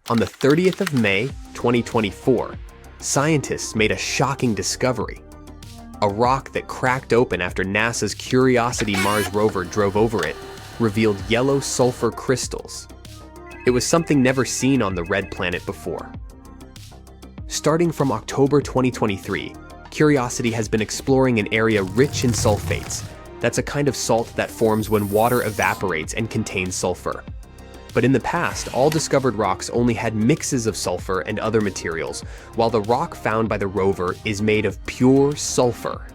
On the 30th of May, 2024, scientists made a shocking discovery. A rock that cracked open after NASA's Curiosity Mars rover drove over it revealed yellow sulfur crystals. It was something never seen on the red planet before. Starting from October 2023, Curiosity has been exploring an area rich in sulfates. That's a kind of salt that forms when water evaporates and contains sulfur. But in the past, all discovered rocks only had mixes of sulfur and other materials, while the rock found by the rover is made of pure sulfur.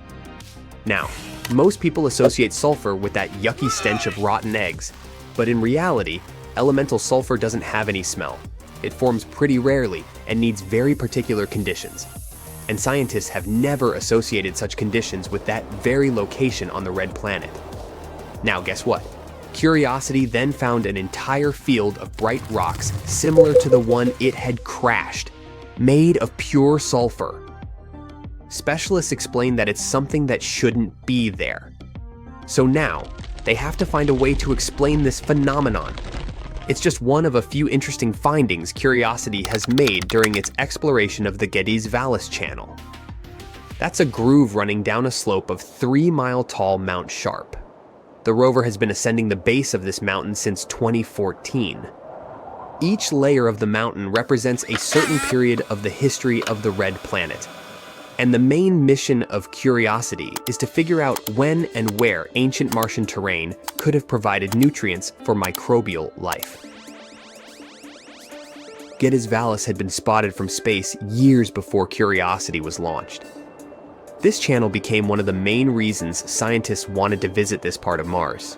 Now, most people associate sulfur with that yucky stench of rotten eggs, but in reality, elemental sulfur doesn't have any smell. It forms pretty rarely and needs very particular conditions. And scientists have never associated such conditions with that very location on the red planet. Now guess what? Curiosity then found an entire field of bright rocks similar to the one it had crashed, made of pure sulfur. Specialists explain that it's something that shouldn't be there. So now, they have to find a way to explain this phenomenon. It's just one of a few interesting findings Curiosity has made during its exploration of the Geddes-Valles Channel. That's a groove running down a slope of 3-mile-tall Mount Sharp. The rover has been ascending the base of this mountain since 2014. Each layer of the mountain represents a certain period of the history of the red planet. And the main mission of Curiosity is to figure out when and where ancient Martian terrain could have provided nutrients for microbial life. Geddes-Valles had been spotted from space years before Curiosity was launched. This channel became one of the main reasons scientists wanted to visit this part of Mars.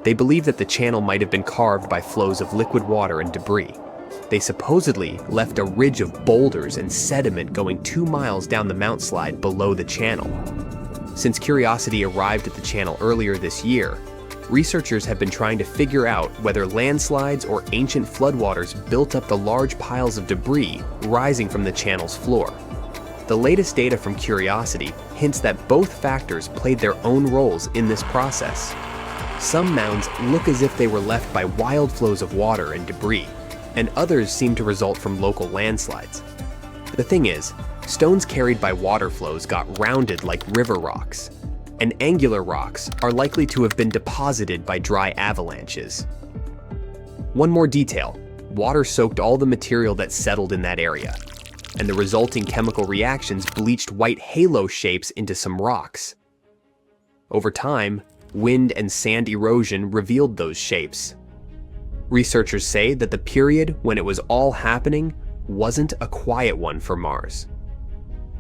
They believe that the channel might have been carved by flows of liquid water and debris. They supposedly left a ridge of boulders and sediment going 2 miles down the mount slide below the channel. Since Curiosity arrived at the channel earlier this year, researchers have been trying to figure out whether landslides or ancient floodwaters built up the large piles of debris rising from the channel's floor. The latest data from Curiosity hints that both factors played their own roles in this process. Some mounds look as if they were left by wild flows of water and debris, and others seem to result from local landslides. The thing is, stones carried by water flows got rounded like river rocks, and angular rocks are likely to have been deposited by dry avalanches. One more detail: water soaked all the material that settled in that area, and the resulting chemical reactions bleached white halo shapes into some rocks. Over time, wind and sand erosion revealed those shapes. Researchers say that the period when it was all happening wasn't a quiet one for Mars.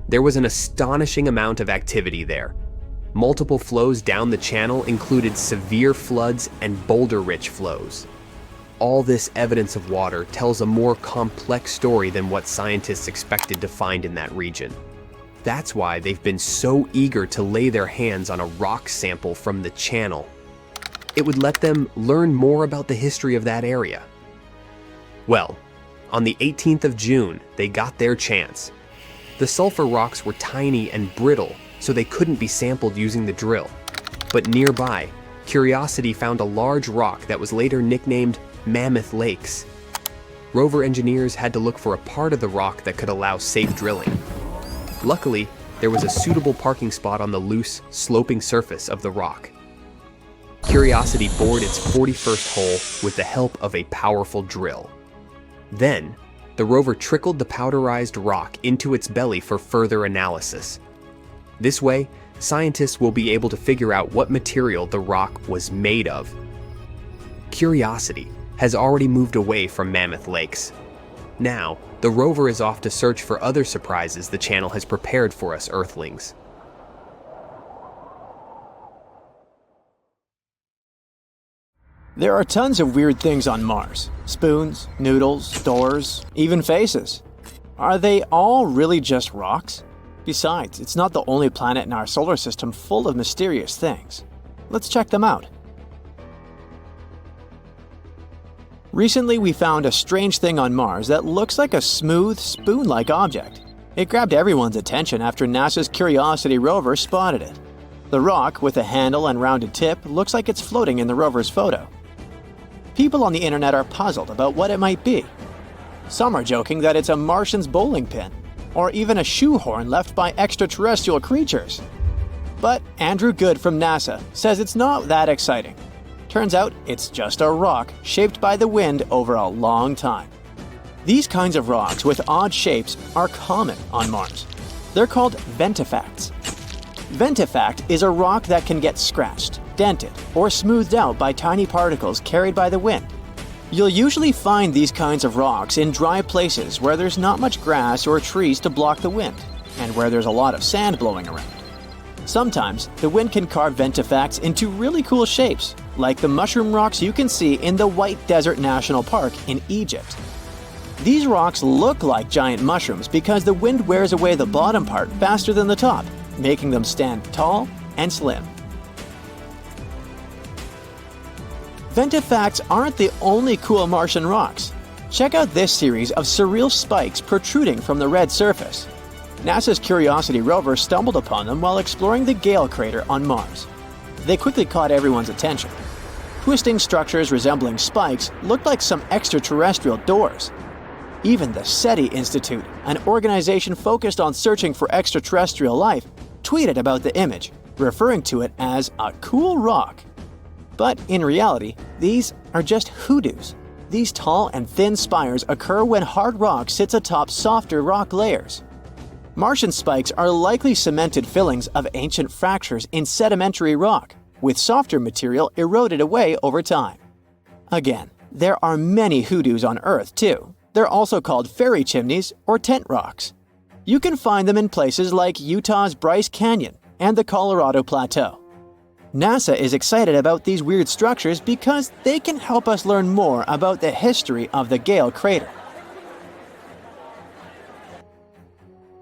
There was an astonishing amount of activity there. Multiple flows down the channel included severe floods and boulder-rich flows. All this evidence of water tells a more complex story than what scientists expected to find in that region. That's why they've been so eager to lay their hands on a rock sample from the channel. It would let them learn more about the history of that area. Well, on the 18th of June, they got their chance. The sulfur rocks were tiny and brittle, so they couldn't be sampled using the drill. But nearby, Curiosity found a large rock that was later nicknamed Mammoth Lakes. Rover engineers had to look for a part of the rock that could allow safe drilling. Luckily, there was a suitable parking spot on the loose, sloping surface of the rock. Curiosity bored its 41st hole with the help of a powerful drill. Then, the rover trickled the powderized rock into its belly for further analysis. This way, scientists will be able to figure out what material the rock was made of. Curiosity has already moved away from Mammoth Lakes. Now, the rover is off to search for other surprises the channel has prepared for us Earthlings. There are tons of weird things on Mars. Spoons, noodles, doors, even faces. Are they all really just rocks? Besides, it's not the only planet in our solar system full of mysterious things. Let's check them out. Recently, we found a strange thing on Mars that looks like a smooth, spoon-like object. It grabbed everyone's attention after NASA's Curiosity rover spotted it. The rock, with a handle and rounded tip, looks like it's floating in the rover's photo. People on the internet are puzzled about what it might be. Some are joking that it's a Martian's bowling pin, or even a shoehorn left by extraterrestrial creatures. But Andrew Good from NASA says it's not that exciting. Turns out it's just a rock shaped by the wind over a long time. These kinds of rocks with odd shapes are common on Mars. They're called ventifacts. Ventifact is a rock that can get scratched, dented, or smoothed out by tiny particles carried by the wind. You'll usually find these kinds of rocks in dry places where there's not much grass or trees to block the wind, and where there's a lot of sand blowing around. Sometimes, the wind can carve ventifacts into really cool shapes, like the mushroom rocks you can see in the White Desert National Park in Egypt. These rocks look like giant mushrooms because the wind wears away the bottom part faster than the top, making them stand tall and slim. Ventifacts aren't the only cool Martian rocks. Check out this series of surreal spikes protruding from the red surface. NASA's Curiosity rover stumbled upon them while exploring the Gale crater on Mars. They quickly caught everyone's attention. Twisting structures resembling spikes looked like some extraterrestrial doors. Even the SETI Institute, an organization focused on searching for extraterrestrial life, tweeted about the image, referring to it as a cool rock. But in reality, these are just hoodoos. These tall and thin spires occur when hard rock sits atop softer rock layers. Martian spikes are likely cemented fillings of ancient fractures in sedimentary rock, with softer material eroded away over time. Again, there are many hoodoos on Earth too. They're also called fairy chimneys or tent rocks. You can find them in places like Utah's Bryce Canyon and the Colorado Plateau. NASA is excited about these weird structures because they can help us learn more about the history of the Gale crater.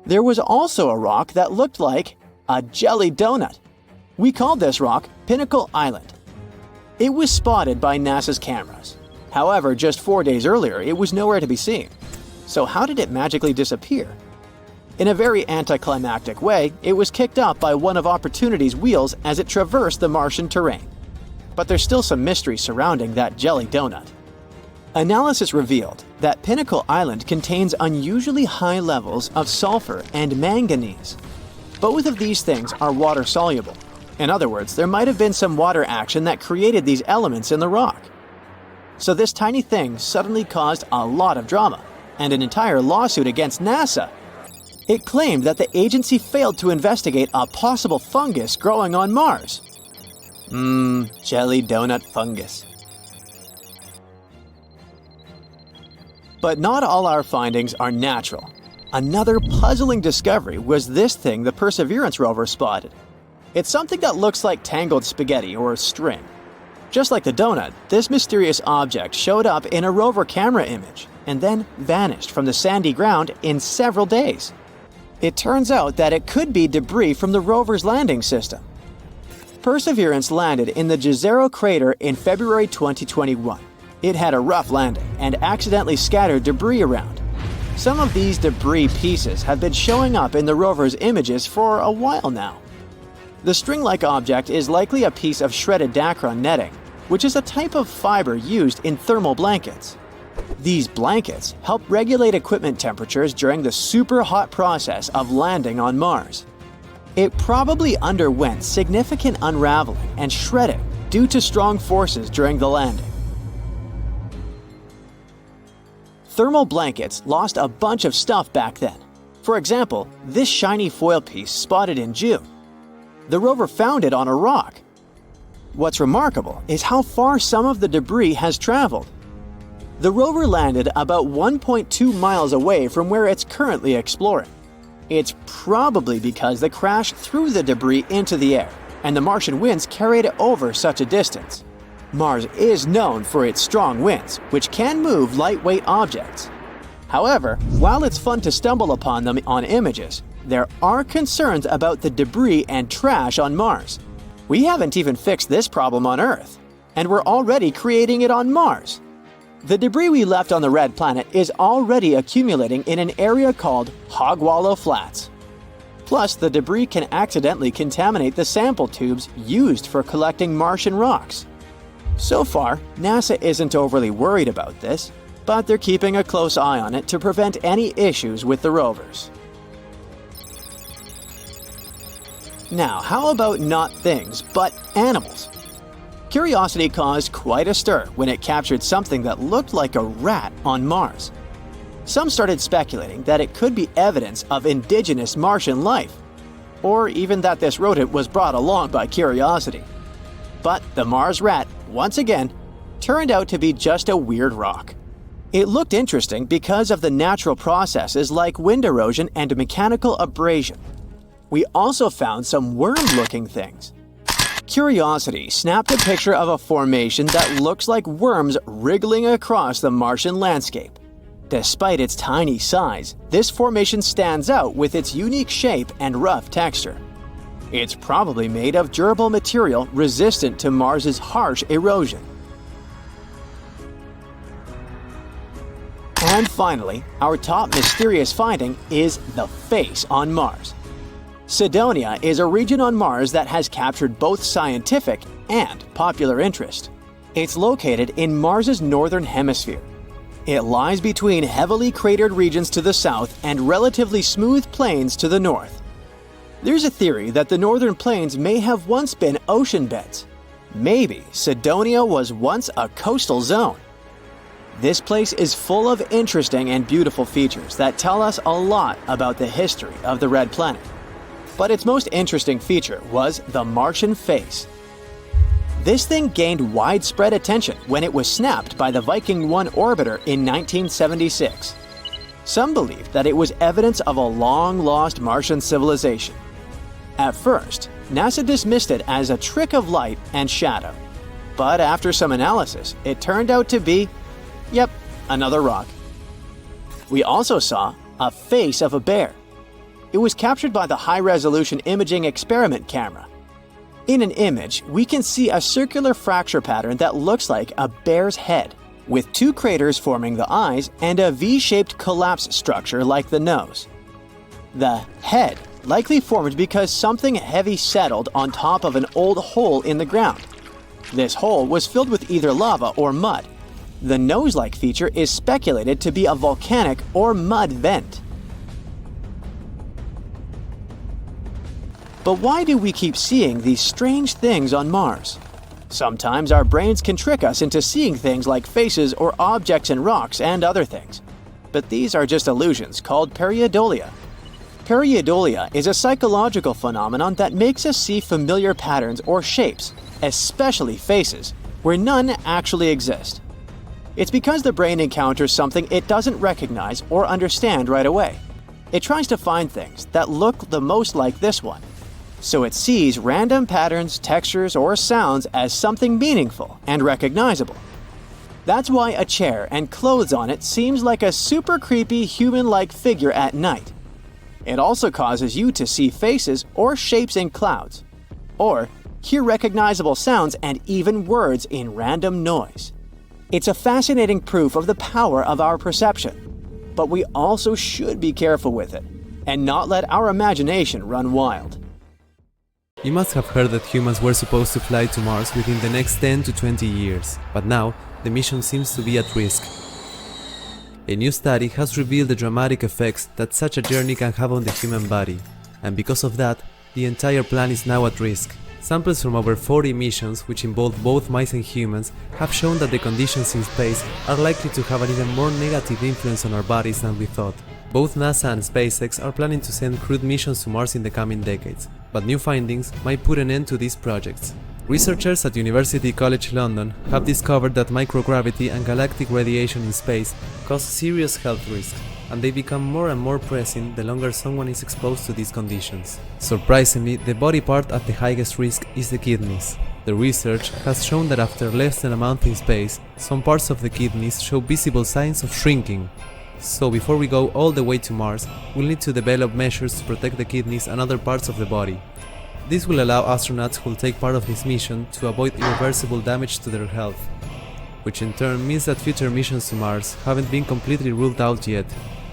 There was also a rock that looked like a jelly donut. We called this rock Pinnacle Island. It was spotted by NASA's cameras. However, just 4 days earlier, it was nowhere to be seen. So how did it magically disappear? In a very anticlimactic way, it was kicked up by one of Opportunity's wheels as it traversed the Martian terrain. But there's still some mystery surrounding that jelly donut. Analysis revealed that Pinnacle Island contains unusually high levels of sulfur and manganese. Both of these things are water-soluble. In other words, there might have been some water action that created these elements in the rock. So this tiny thing suddenly caused a lot of drama, and an entire lawsuit against NASA. It claimed that the agency failed to investigate a possible fungus growing on Mars. Jelly donut fungus. But not all our findings are natural. Another puzzling discovery was this thing the Perseverance rover spotted. It's something that looks like tangled spaghetti or string. Just like the donut, this mysterious object showed up in a rover camera image and then vanished from the sandy ground in several days. It turns out that it could be debris from the rover's landing system. Perseverance landed in the Jezero crater in February 2021. It had a rough landing and accidentally scattered debris around. Some of these debris pieces have been showing up in the rover's images for a while now. The string-like object is likely a piece of shredded Dacron netting, which is a type of fiber used in thermal blankets. These blankets help regulate equipment temperatures during the super hot process of landing on Mars. It probably underwent significant unraveling and shredding due to strong forces during the landing. Thermal blankets lost a bunch of stuff back then. For example, this shiny foil piece spotted in June. The rover found it on a rock. What's remarkable is how far some of the debris has traveled. The rover landed about 1.2 miles away from where it's currently exploring. It's probably because the crash threw the debris into the air, and the Martian winds carried it over such a distance. Mars is known for its strong winds, which can move lightweight objects. However, while it's fun to stumble upon them on images, there are concerns about the debris and trash on Mars. We haven't even fixed this problem on Earth, and we're already creating it on Mars. The debris we left on the red planet is already accumulating in an area called Hogwallow Flats. Plus, the debris can accidentally contaminate the sample tubes used for collecting Martian rocks. So far, NASA isn't overly worried about this. but they're keeping a close eye on it to prevent any issues with the rovers. Now, how about not things, but animals? Curiosity caused quite a stir when it captured something that looked like a rat on Mars. Some started speculating that it could be evidence of indigenous Martian life, or even that this rodent was brought along by Curiosity. But the Mars rat, once again, turned out to be just a weird rock. It looked interesting because of the natural processes like wind erosion and mechanical abrasion. We also found some worm-looking things. Curiosity snapped a picture of a formation that looks like worms wriggling across the Martian landscape. Despite its tiny size, this formation stands out with its unique shape and rough texture. It's probably made of durable material resistant to Mars's harsh erosion. And finally, our top mysterious finding is the face on Mars. Cydonia is a region on Mars that has captured both scientific and popular interest. It's located in Mars's northern hemisphere. It lies between heavily cratered regions to the south and relatively smooth plains to the north. There's a theory that the northern plains may have once been ocean beds. Maybe Cydonia was once a coastal zone. This place is full of interesting and beautiful features that tell us a lot about the history of the Red Planet. But its most interesting feature was the Martian face. This thing gained widespread attention when it was snapped by the Viking 1 orbiter in 1976. Some believed that it was evidence of a long-lost Martian civilization. At first, NASA dismissed it as a trick of light and shadow. But after some analysis, it turned out to be, yep, another rock. We also saw a face of a bear. It was captured by the high-resolution imaging experiment camera. In an image, we can see a circular fracture pattern that looks like a bear's head, with two craters forming the eyes and a V-shaped collapse structure like the nose. The head likely formed because something heavy settled on top of an old hole in the ground. This hole was filled with either lava or mud. The nose-like feature is speculated to be a volcanic or mud vent. But why do we keep seeing these strange things on Mars? Sometimes our brains can trick us into seeing things like faces or objects in rocks and other things. But these are just illusions called pareidolia. Pareidolia is a psychological phenomenon that makes us see familiar patterns or shapes, especially faces, where none actually exist. It's because the brain encounters something it doesn't recognize or understand right away. It tries to find things that look the most like this one. So it sees random patterns, textures, or sounds as something meaningful and recognizable. That's why a chair and clothes on it seems like a super creepy human-like figure at night. It also causes you to see faces or shapes in clouds, or hear recognizable sounds and even words in random noise. It's a fascinating proof of the power of our perception, but we also should be careful with it and not let our imagination run wild. You must have heard that humans were supposed to fly to Mars within the next 10 to 20 years, but now the mission seems to be at risk. A new study has revealed the dramatic effects that such a journey can have on the human body, and because of that, the entire plan is now at risk. Samples from over 40 missions, which involve both mice and humans, have shown that the conditions in space are likely to have an even more negative influence on our bodies than we thought. Both NASA and SpaceX are planning to send crewed missions to Mars in the coming decades, but new findings might put an end to these projects. Researchers at University College London have discovered that microgravity and galactic radiation in space cause serious health risks, and they become more and more pressing the longer someone is exposed to these conditions. Surprisingly, the body part at the highest risk is the kidneys. The research has shown that after less than a month in space, some parts of the kidneys show visible signs of shrinking. So before we go all the way to Mars, we'll need to develop measures to protect the kidneys and other parts of the body. This will allow astronauts who will take part of this mission to avoid irreversible damage to their health, which in turn means that future missions to Mars haven't been completely ruled out yet.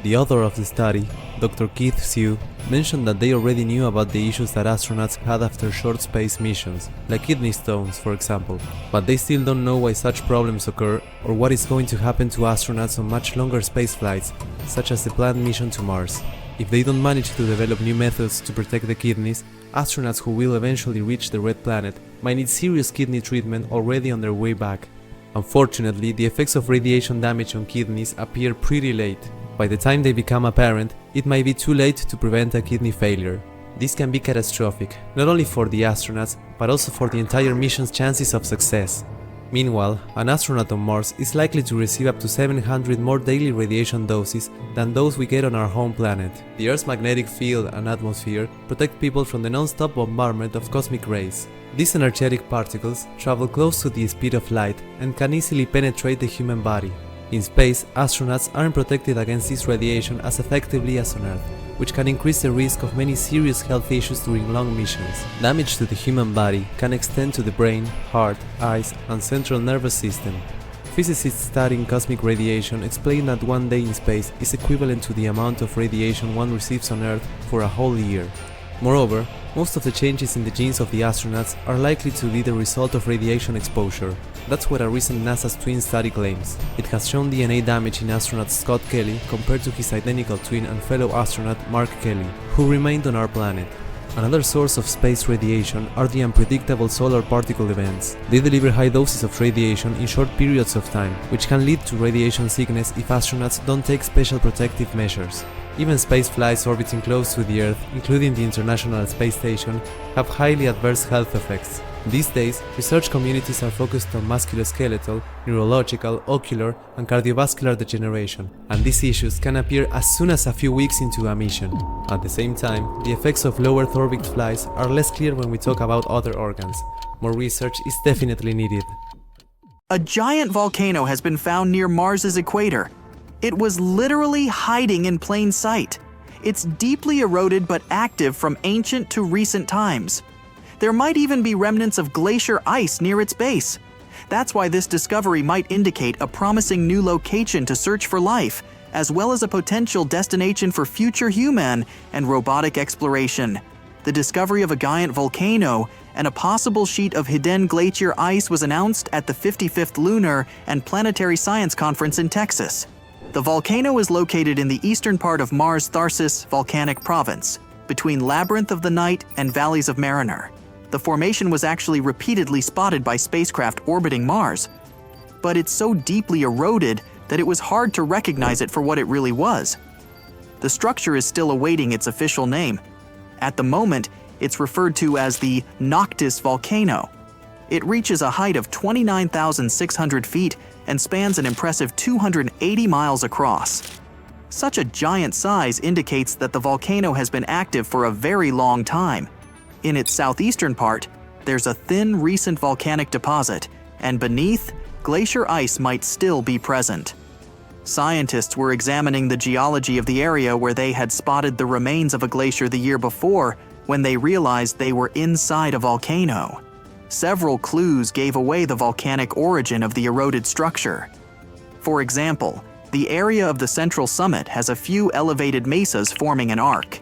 The author of the study, Dr. Keith Sue, mentioned that they already knew about the issues that astronauts had after short space missions, like kidney stones, for example, but they still don't know why such problems occur or what is going to happen to astronauts on much longer space flights, such as the planned mission to Mars. If they don't manage to develop new methods to protect the kidneys, astronauts who will eventually reach the red planet might need serious kidney treatment already on their way back. Unfortunately, the effects of radiation damage on kidneys appear pretty late. By the time they become apparent, it might be too late to prevent a kidney failure. This can be catastrophic, not only for the astronauts, but also for the entire mission's chances of success. Meanwhile, an astronaut on Mars is likely to receive up to 700 more daily radiation doses than those we get on our home planet. The Earth's magnetic field and atmosphere protect people from the non-stop bombardment of cosmic rays. These energetic particles travel close to the speed of light and can easily penetrate the human body. In space, astronauts aren't protected against this radiation as effectively as on Earth, which can increase the risk of many serious health issues during long missions. Damage to the human body can extend to the brain, heart, eyes, and central nervous system. Physicists studying cosmic radiation explain that one day in space is equivalent to the amount of radiation one receives on Earth for a whole year. Moreover, most of the changes in the genes of the astronauts are likely to be the result of radiation exposure. That's what a recent NASA's twin study claims. It has shown DNA damage in astronaut Scott Kelly compared to his identical twin and fellow astronaut Mark Kelly, who remained on our planet. Another source of space radiation are the unpredictable solar particle events. They deliver high doses of radiation in short periods of time, which can lead to radiation sickness if astronauts don't take special protective measures. Even space flights orbiting close to the Earth, including the International Space Station, have highly adverse health effects. These days, research communities are focused on musculoskeletal, neurological, ocular, and cardiovascular degeneration, and these issues can appear as soon as a few weeks into a mission. At the same time, the effects of low Earth orbit flights are less clear when we talk about other organs. More research is definitely needed. A giant volcano has been found near Mars's equator. It was literally hiding in plain sight. It's deeply eroded but active from ancient to recent times. There might even be remnants of glacier ice near its base. That's why this discovery might indicate a promising new location to search for life, as well as a potential destination for future human and robotic exploration. The discovery of a giant volcano and a possible sheet of hidden glacier ice was announced at the 55th Lunar and Planetary Science Conference in Texas. The volcano is located in the eastern part of Mars' Tharsis volcanic province, between Labyrinth of the Night and Valleys of Mariner. The formation was actually repeatedly spotted by spacecraft orbiting Mars, but it's so deeply eroded that it was hard to recognize it for what it really was. The structure is still awaiting its official name. At the moment, it's referred to as the Noctis volcano. It reaches a height of 29,600 feet and spans an impressive 280 miles across. Such a giant size indicates that the volcano has been active for a very long time. In its southeastern part, there's a thin recent volcanic deposit, and beneath, glacier ice might still be present. Scientists were examining the geology of the area where they had spotted the remains of a glacier the year before when they realized they were inside a volcano. Several clues gave away the volcanic origin of the eroded structure. For example, the area of the central summit has a few elevated mesas forming an arc.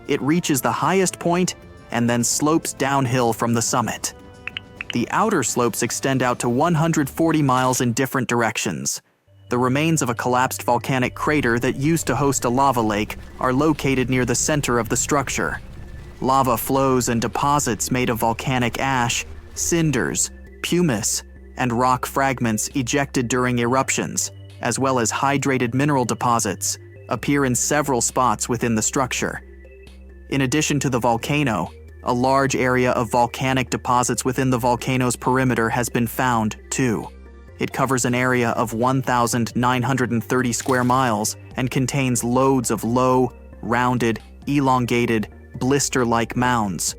It reaches the highest point and then slopes downhill from the summit. The outer slopes extend out to 140 miles in different directions. The remains of a collapsed volcanic crater that used to host a lava lake are located near the center of the structure. Lava flows and deposits made of volcanic ash, cinders, pumice, and rock fragments ejected during eruptions, as well as hydrated mineral deposits, appear in several spots within the structure. In addition to the volcano, a large area of volcanic deposits within the volcano's perimeter has been found, too. It covers an area of 1,930 square miles and contains loads of low, rounded, elongated, blister-like mounds.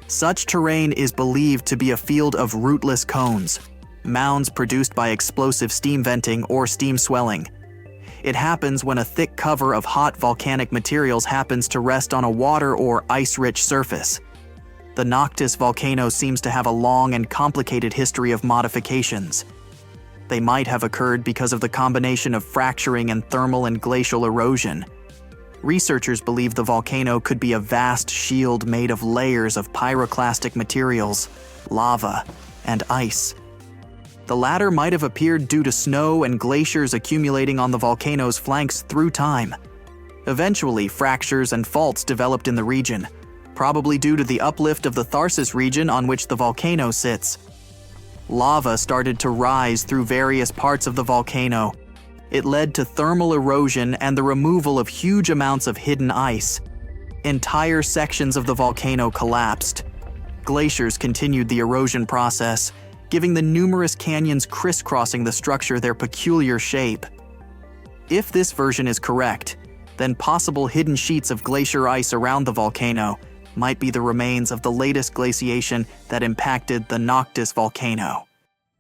Such terrain is believed to be a field of rootless cones, mounds produced by explosive steam venting or steam swelling. It happens when a thick cover of hot volcanic materials happens to rest on a water or ice-rich surface. The Noctis volcano seems to have a long and complicated history of modifications. They might have occurred because of the combination of fracturing and thermal and glacial erosion. Researchers believe the volcano could be a vast shield made of layers of pyroclastic materials, lava, and ice. The latter might have appeared due to snow and glaciers accumulating on the volcano's flanks through time. Eventually, fractures and faults developed in the region, probably due to the uplift of the Tharsis region on which the volcano sits. Lava started to rise through various parts of the volcano. It led to thermal erosion and the removal of huge amounts of hidden ice. Entire sections of the volcano collapsed. Glaciers continued the erosion process, giving the numerous canyons crisscrossing the structure their peculiar shape. If this version is correct, then possible hidden sheets of glacier ice around the volcano might be the remains of the latest glaciation that impacted the Noctis volcano.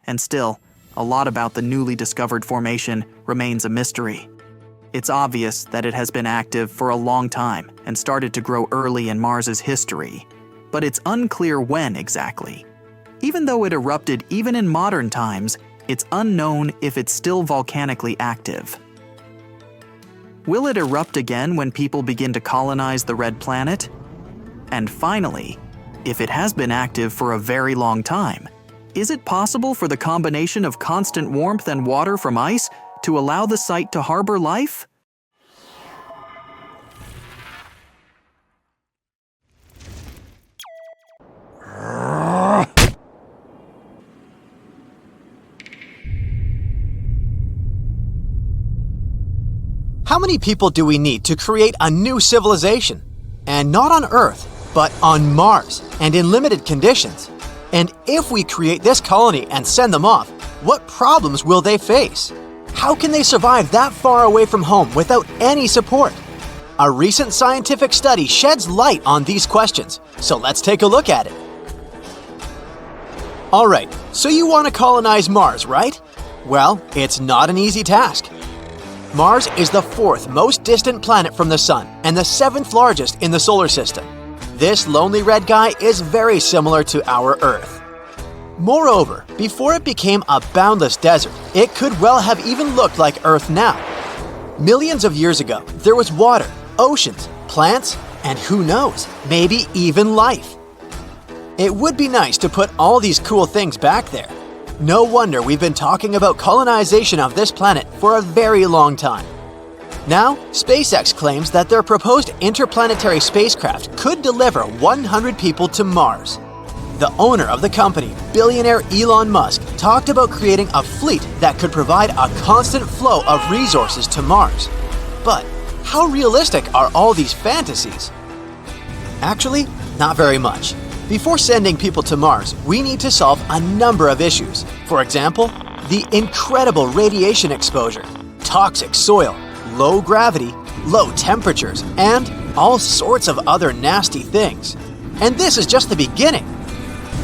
And still, a lot about the newly discovered formation remains a mystery. It's obvious that it has been active for a long time and started to grow early in Mars's history, but it's unclear when exactly. Even though it erupted even in modern times, it's unknown if it's still volcanically active. Will it erupt again when people begin to colonize the Red Planet? And finally, if it has been active for a very long time, is it possible for the combination of constant warmth and water from ice to allow the site to harbor life? How many people do we need to create a new civilization? And not on Earth, but on Mars, and in limited conditions. And if we create this colony and send them off, what problems will they face? How can they survive that far away from home without any support? A recent scientific study sheds light on these questions, so let's take a look at it. Alright, so you want to colonize Mars, right? Well, it's not an easy task. Mars is the fourth most distant planet from the Sun and the seventh largest in the solar system. This lonely red guy is very similar to our Earth. Moreover, before it became a boundless desert, it could well have even looked like Earth now. Millions of years ago, there was water, oceans, plants, and who knows, maybe even life. It would be nice to put all these cool things back there. No wonder we've been talking about colonization of this planet for a very long time. Now, SpaceX claims that their proposed interplanetary spacecraft could deliver 100 people to Mars. The owner of the company, billionaire Elon Musk, talked about creating a fleet that could provide a constant flow of resources to Mars. But how realistic are all these fantasies? Actually, not very much. Before sending people to Mars, we need to solve a number of issues. For example, the incredible radiation exposure, toxic soil, low gravity, low temperatures, and all sorts of other nasty things. And this is just the beginning.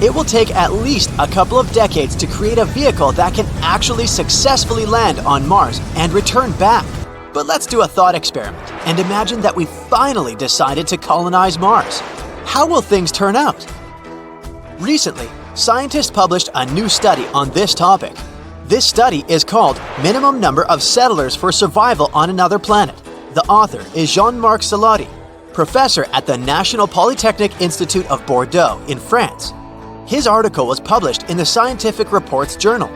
It will take at least a couple of decades to create a vehicle that can actually successfully land on Mars and return back. But let's do a thought experiment and imagine that we finally decided to colonize Mars. How will things turn out? Recently, scientists published a new study on this topic. This study is called Minimum Number of Settlers for Survival on Another Planet. The author is Jean-Marc Salati, professor at the National Polytechnic Institute of Bordeaux in France. His article was published in the Scientific Reports journal.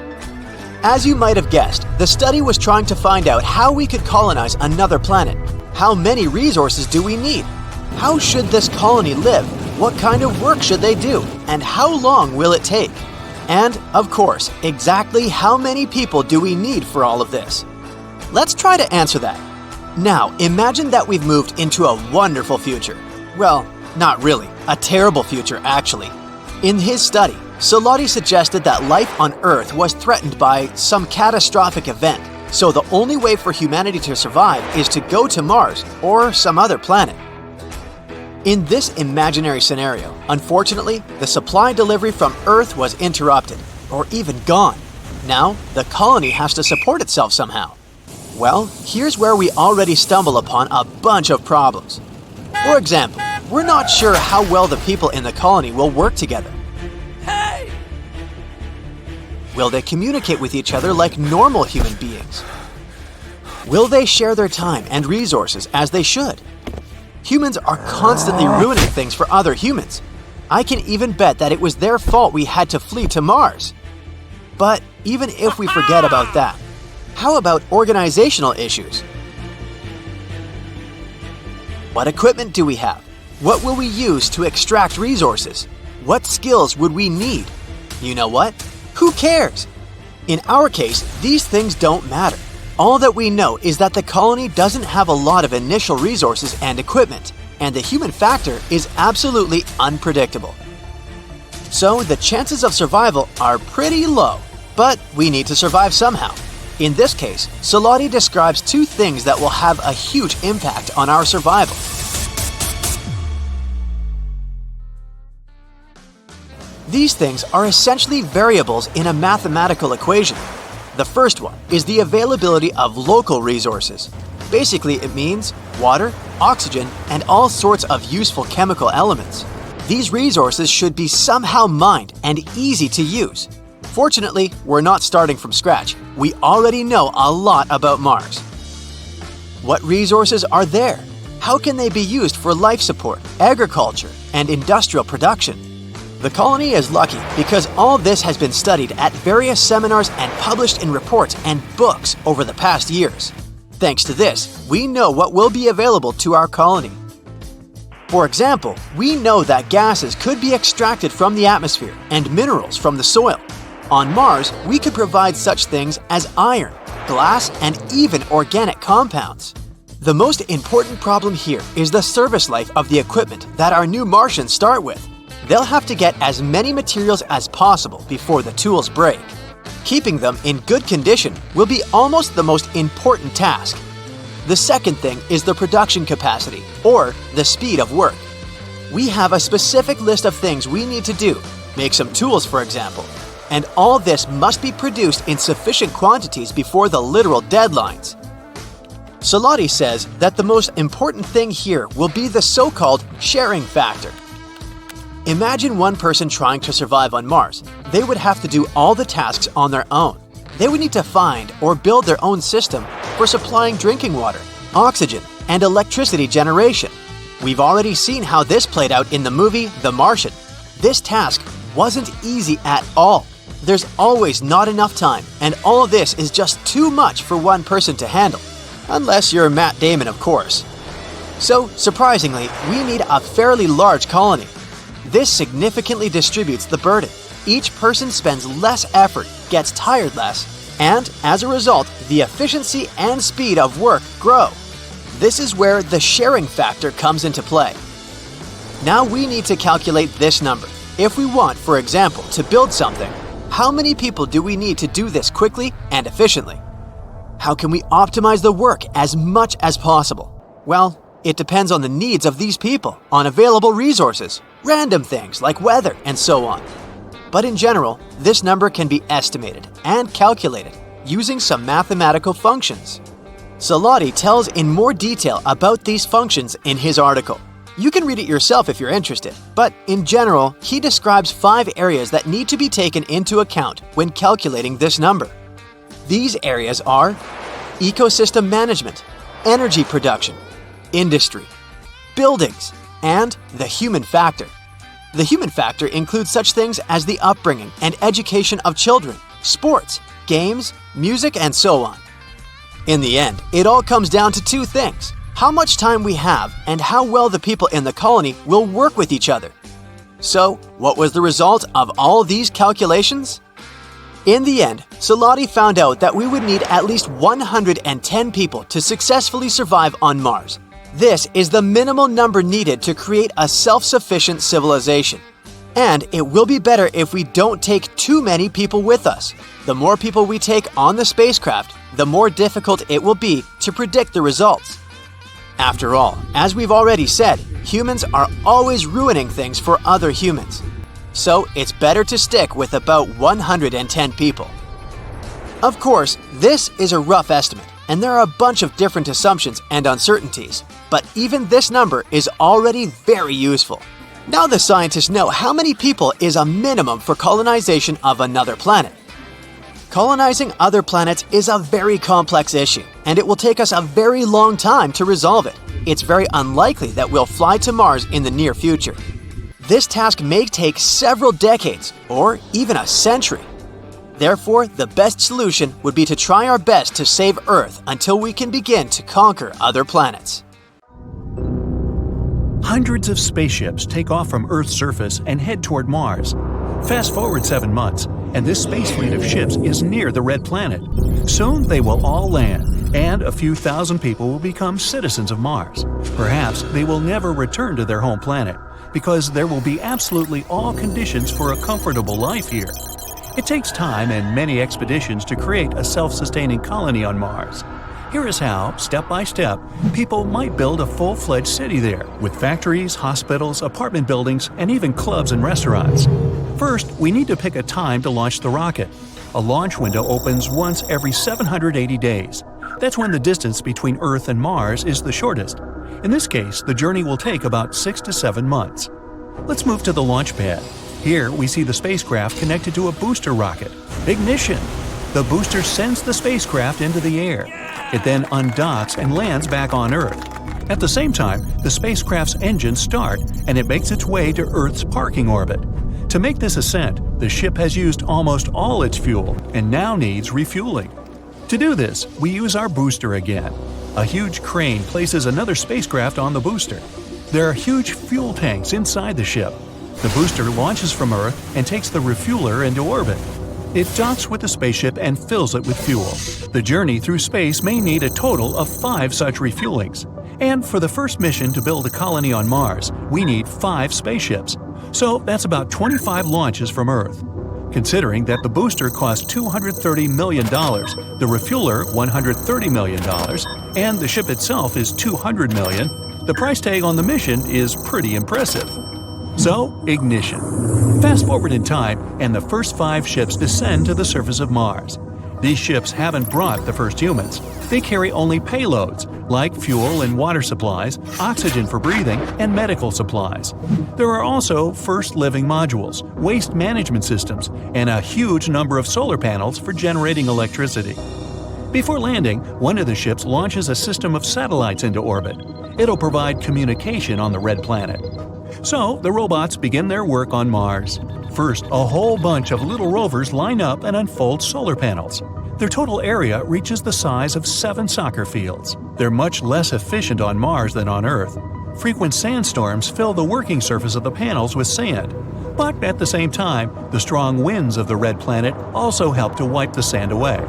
As you might have guessed, the study was trying to find out how we could colonize another planet. How many resources do we need? How should this colony live? What kind of work should they do? And how long will it take? And, of course, exactly how many people do we need for all of this? Let's try to answer that. Now, imagine that we've moved into a wonderful future. Well, not really. A terrible future, actually. In his study, Salati suggested that life on Earth was threatened by some catastrophic event, so the only way for humanity to survive is to go to Mars or some other planet. In this imaginary scenario, unfortunately, the supply delivery from Earth was interrupted, or even gone. Now, the colony has to support itself somehow. Well, here's where we already stumble upon a bunch of problems. For example, we're not sure how well the people in the colony will work together. Hey! Will they communicate with each other like normal human beings? Will they share their time and resources as they should? Humans are constantly ruining things for other humans. I can even bet that it was their fault we had to flee to Mars. But even if we forget about that, how about organizational issues? What equipment do we have? What will we use to extract resources? What skills would we need? You know what? Who cares? In our case, these things don't matter. All that we know is that the colony doesn't have a lot of initial resources and equipment, and the human factor is absolutely unpredictable. So the chances of survival are pretty low, but we need to survive somehow. In this case, Salati describes two things that will have a huge impact on our survival. These things are essentially variables in a mathematical equation. The first one is the availability of local resources. Basically, it means water, oxygen, and all sorts of useful chemical elements. These resources should be somehow mined and easy to use. Fortunately, we're not starting from scratch. We already know a lot about Mars. What resources are there? How can they be used for life support, agriculture, and industrial production? The colony is lucky because all this has been studied at various seminars and published in reports and books over the past years. Thanks to this, we know what will be available to our colony. For example, we know that gases could be extracted from the atmosphere and minerals from the soil. On Mars, we could provide such things as iron, glass, and even organic compounds. The most important problem here is the service life of the equipment that our new Martians start with. They'll have to get as many materials as possible before the tools break. Keeping them in good condition will be almost the most important task. The second thing is the production capacity, or the speed of work. We have a specific list of things we need to do, make some tools for example, and all this must be produced in sufficient quantities before the literal deadlines. Salati says that the most important thing here will be the so-called sharing factor. Imagine one person trying to survive on Mars. They would have to do all the tasks on their own. They would need to find or build their own system for supplying drinking water, oxygen, and electricity generation. We've already seen how this played out in the movie The Martian. This task wasn't easy at all. There's always not enough time, and all of this is just too much for one person to handle. Unless you're Matt Damon, of course. So, surprisingly, we need a fairly large colony. This significantly distributes the burden. Each person spends less effort, gets tired less, and as a result, the efficiency and speed of work grow. This is where the sharing factor comes into play. Now we need to calculate this number. If we want, for example, to build something, how many people do we need to do this quickly and efficiently? How can we optimize the work as much as possible? Well, it depends on the needs of these people, on available resources, random things like weather, and so on. But in general, this number can be estimated and calculated using some mathematical functions. Salati tells in more detail about these functions in his article. You can read it yourself if you're interested, but in general, he describes 5 areas that need to be taken into account when calculating this number. These areas are ecosystem management, energy production, industry, buildings, and the human factor. The human factor includes such things as the upbringing and education of children, sports, games, music, and so on. In the end, it all comes down to 2 things: how much time we have and how well the people in the colony will work with each other. So, what was the result of all these calculations? In the end, Salati found out that we would need at least 110 people to successfully survive on Mars. This is the minimal number needed to create a self-sufficient civilization. And it will be better if we don't take too many people with us. The more people we take on the spacecraft, the more difficult it will be to predict the results. After all, as we've already said, humans are always ruining things for other humans. So it's better to stick with about 110 people. Of course, this is a rough estimate, and there are a bunch of different assumptions and uncertainties, but even this number is already very useful. Now the scientists know how many people is a minimum for colonization of another planet. Colonizing other planets is a very complex issue, and it will take us a very long time to resolve it. it's very unlikely that we'll fly to Mars in the near future. This task may take several decades or even a century. Therefore, the best solution would be to try our best to save Earth until we can begin to conquer other planets. Hundreds of spaceships take off from Earth's surface and head toward Mars. Fast forward 7 months, and this space fleet of ships is near the red planet. Soon they will all land, and a few thousand people will become citizens of Mars. Perhaps they will never return to their home planet, because there will be absolutely all conditions for a comfortable life here. It takes time and many expeditions to create a self-sustaining colony on Mars. Here is how, step by step, people might build a full-fledged city there, with factories, hospitals, apartment buildings, and even clubs and restaurants. First, we need to pick a time to launch the rocket. A launch window opens once every 780 days. That's when the distance between Earth and Mars is the shortest. In this case, the journey will take about 6 to 7 months. Let's move to the launch pad. Here, we see the spacecraft connected to a booster rocket. Ignition! The booster sends the spacecraft into the air. It then undocks and lands back on Earth. At the same time, the spacecraft's engines start and it makes its way to Earth's parking orbit. To make this ascent, the ship has used almost all its fuel and now needs refueling. To do this, we use our booster again. A huge crane places another spacecraft on the booster. There are huge fuel tanks inside the ship. The booster launches from Earth and takes the refueler into orbit. It docks with the spaceship and fills it with fuel. The journey through space may need a total of 5 such refuelings. And for the first mission to build a colony on Mars, we need 5 spaceships. So that's about 25 launches from Earth. Considering that the booster costs $230 million, the refueler $130 million, and the ship itself is $200 million, the price tag on the mission is pretty impressive. So, ignition. Fast forward in time, and the first 5 ships descend to the surface of Mars. These ships haven't brought the first humans. They carry only payloads, like fuel and water supplies, oxygen for breathing, and medical supplies. There are also first living modules, waste management systems, and a huge number of solar panels for generating electricity. Before landing, one of the ships launches a system of satellites into orbit. It'll provide communication on the red planet. So, the robots begin their work on Mars. First, a whole bunch of little rovers line up and unfold solar panels. Their total area reaches the size of 7 soccer fields. They're much less efficient on Mars than on Earth. Frequent sandstorms fill the working surface of the panels with sand. But at the same time, the strong winds of the red planet also help to wipe the sand away.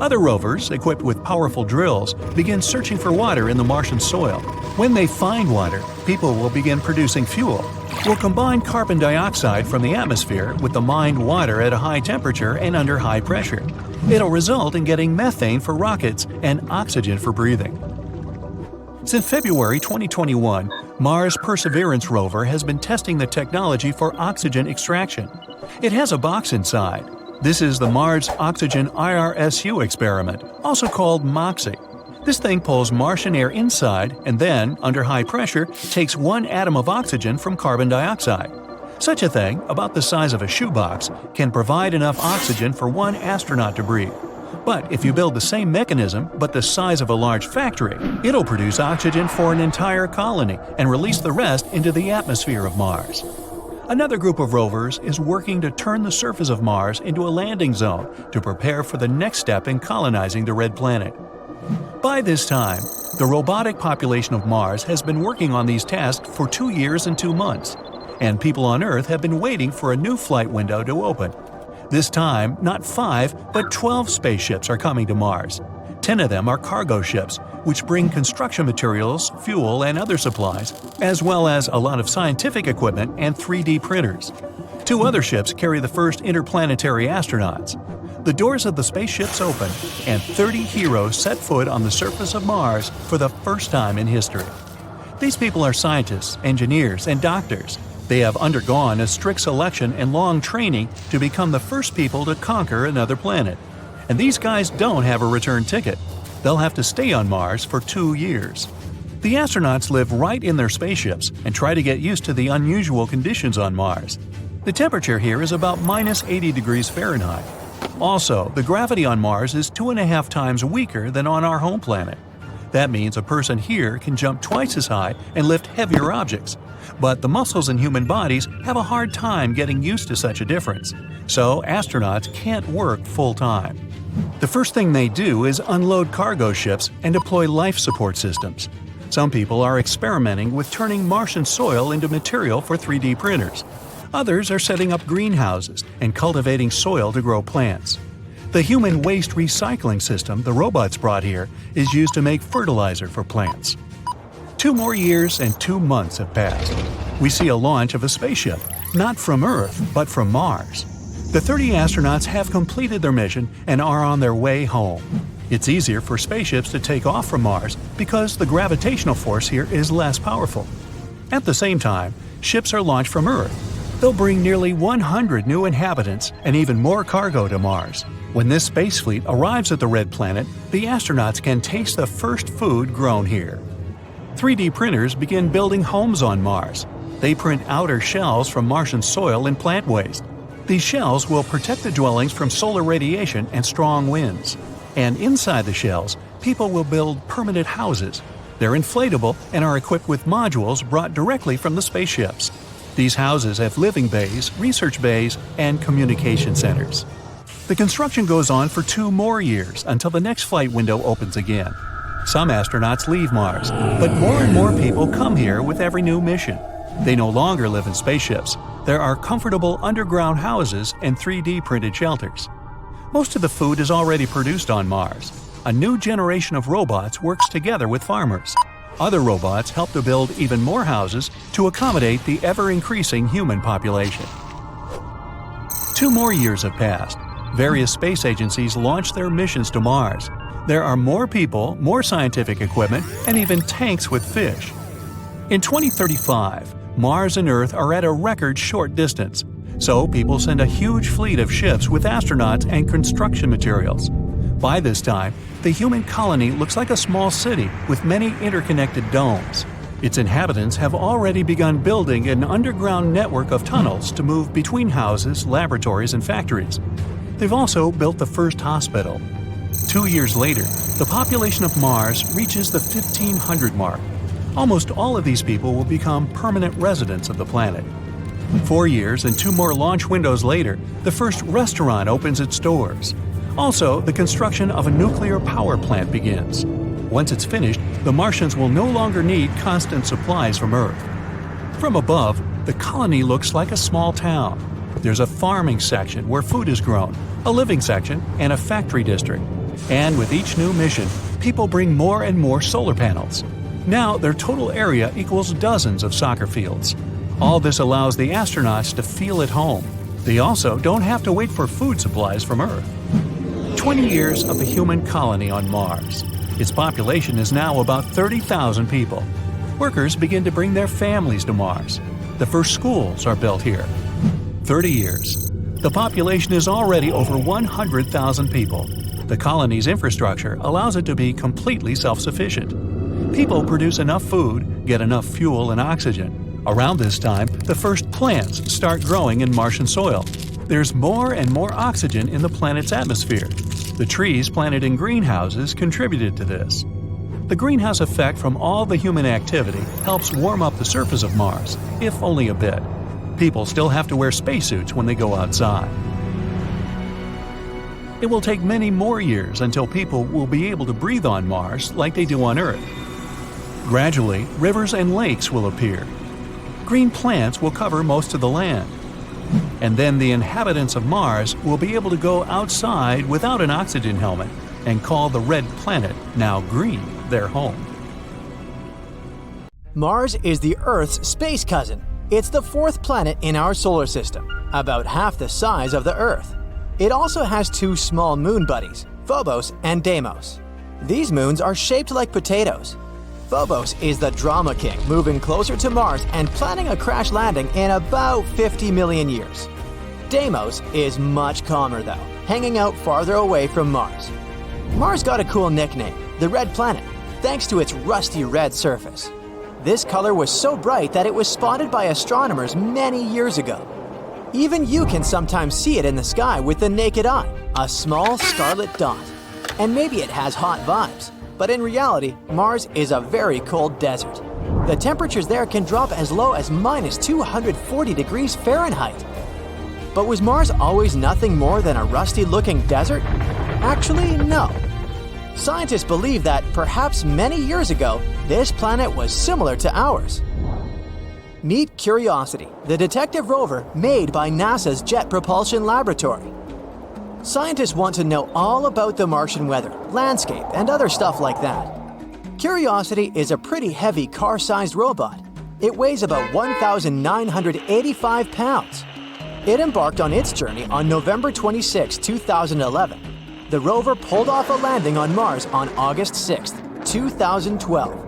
Other rovers, equipped with powerful drills, begin searching for water in the Martian soil. When they find water, people will begin producing fuel. We'll combine carbon dioxide from the atmosphere with the mined water at a high temperature and under high pressure. It'll result in getting methane for rockets and oxygen for breathing. Since February 2021, Mars Perseverance rover has been testing the technology for oxygen extraction. It has a box inside. This is the Mars Oxygen IRSU experiment, also called MOXIE. This thing pulls Martian air inside and then, under high pressure, takes 1 atom of oxygen from carbon dioxide. Such a thing, about the size of a shoebox, can provide enough oxygen for 1 astronaut to breathe. But if you build the same mechanism, but the size of a large factory, it'll produce oxygen for an entire colony and release the rest into the atmosphere of Mars. Another group of rovers is working to turn the surface of Mars into a landing zone to prepare for the next step in colonizing the red planet. By this time, the robotic population of Mars has been working on these tasks for 2 years and 2 months, and people on Earth have been waiting for a new flight window to open. This time, not 5, but 12 spaceships are coming to Mars. 10 of them are cargo ships, which bring construction materials, fuel, and other supplies, as well as a lot of scientific equipment and 3D printers. 2 other ships carry the first interplanetary astronauts. The doors of the spaceships open, and 30 heroes set foot on the surface of Mars for the first time in history. These people are scientists, engineers, and doctors. They have undergone a strict selection and long training to become the first people to conquer another planet. And these guys don't have a return ticket. They'll have to stay on Mars for 2 years. The astronauts live right in their spaceships and try to get used to the unusual conditions on Mars. The temperature here is about minus 80 degrees Fahrenheit. Also, the gravity on Mars is 2.5 times weaker than on our home planet. That means a person here can jump twice as high and lift heavier objects. But the muscles in human bodies have a hard time getting used to such a difference, so astronauts can't work full-time. The first thing they do is unload cargo ships and deploy life support systems. Some people are experimenting with turning Martian soil into material for 3D printers. Others are setting up greenhouses and cultivating soil to grow plants. The human waste recycling system the robots brought here is used to make fertilizer for plants. 2 more years and 2 months have passed. We see a launch of a spaceship, not from Earth, but from Mars. The 30 astronauts have completed their mission and are on their way home. It's easier for spaceships to take off from Mars because the gravitational force here is less powerful. At the same time, ships are launched from Earth. They'll bring nearly 100 new inhabitants and even more cargo to Mars. When this space fleet arrives at the red planet, the astronauts can taste the first food grown here. 3D printers begin building homes on Mars. They print outer shells from Martian soil and plant waste. These shells will protect the dwellings from solar radiation and strong winds. And inside the shells, people will build permanent houses. They're inflatable and are equipped with modules brought directly from the spaceships. These houses have living bays, research bays, and communication centers. The construction goes on for 2 more years until the next flight window opens again. Some astronauts leave Mars, but more and more people come here with every new mission. They no longer live in spaceships. There are comfortable underground houses and 3D printed shelters. Most of the food is already produced on Mars. A new generation of robots works together with farmers. Other robots help to build even more houses to accommodate the ever-increasing human population. 2 more years have passed. Various space agencies launch their missions to Mars. There are more people, more scientific equipment, and even tanks with fish. In 2035, Mars and Earth are at a record short distance, so people send a huge fleet of ships with astronauts and construction materials. By this time, the human colony looks like a small city with many interconnected domes. Its inhabitants have already begun building an underground network of tunnels to move between houses, laboratories, and factories. They've also built the first hospital. 2 years later, the population of Mars reaches the 1,500 mark. Almost all of these people will become permanent residents of the planet. 4 years and 2 more launch windows later, the first restaurant opens its doors. Also, the construction of a nuclear power plant begins. Once it's finished, the Martians will no longer need constant supplies from Earth. From above, the colony looks like a small town. There's a farming section where food is grown, a living section, and a factory district. And with each new mission, people bring more and more solar panels. Now their total area equals dozens of soccer fields. All this allows the astronauts to feel at home. They also don't have to wait for food supplies from Earth. 20 years of the human colony on Mars. Its population is now about 30,000 people. Workers begin to bring their families to Mars. The first schools are built here. 30 years. The population is already over 100,000 people. The colony's infrastructure allows it to be completely self-sufficient. People produce enough food, get enough fuel and oxygen. Around this time, the first plants start growing in Martian soil. There's more and more oxygen in the planet's atmosphere. The trees planted in greenhouses contributed to this. The greenhouse effect from all the human activity helps warm up the surface of Mars, if only a bit. People still have to wear spacesuits when they go outside. It will take many more years until people will be able to breathe on Mars like they do on Earth. Gradually, rivers and lakes will appear. Green plants will cover most of the land. And then the inhabitants of Mars will be able to go outside without an oxygen helmet and call the red planet, now green, their home. Mars is the Earth's space cousin. It's the 4th planet in our solar system, about half the size of the Earth. It also has 2 small moon buddies, Phobos and Deimos. These moons are shaped like potatoes. Phobos is the drama king, moving closer to Mars and planning a crash landing in about 50 million years. Deimos is much calmer though, hanging out farther away from Mars. Mars got a cool nickname, the Red Planet, thanks to its rusty red surface. This color was so bright that it was spotted by astronomers many years ago. Even you can sometimes see it in the sky with the naked eye, a small scarlet dot. And maybe it has hot vibes. But in reality, Mars is a very cold desert. The temperatures there can drop as low as minus 240 degrees Fahrenheit. But was Mars always nothing more than a rusty-looking desert? Actually, no. Scientists believe that perhaps many years ago, this planet was similar to ours. Meet Curiosity, the detective rover made by NASA's Jet Propulsion Laboratory. Scientists want to know all about the Martian weather, landscape, and other stuff like that. Curiosity is a pretty heavy car-sized robot. It weighs about 1,985 pounds. It embarked on its journey on November 26, 2011. The rover pulled off a landing on Mars on August 6, 2012.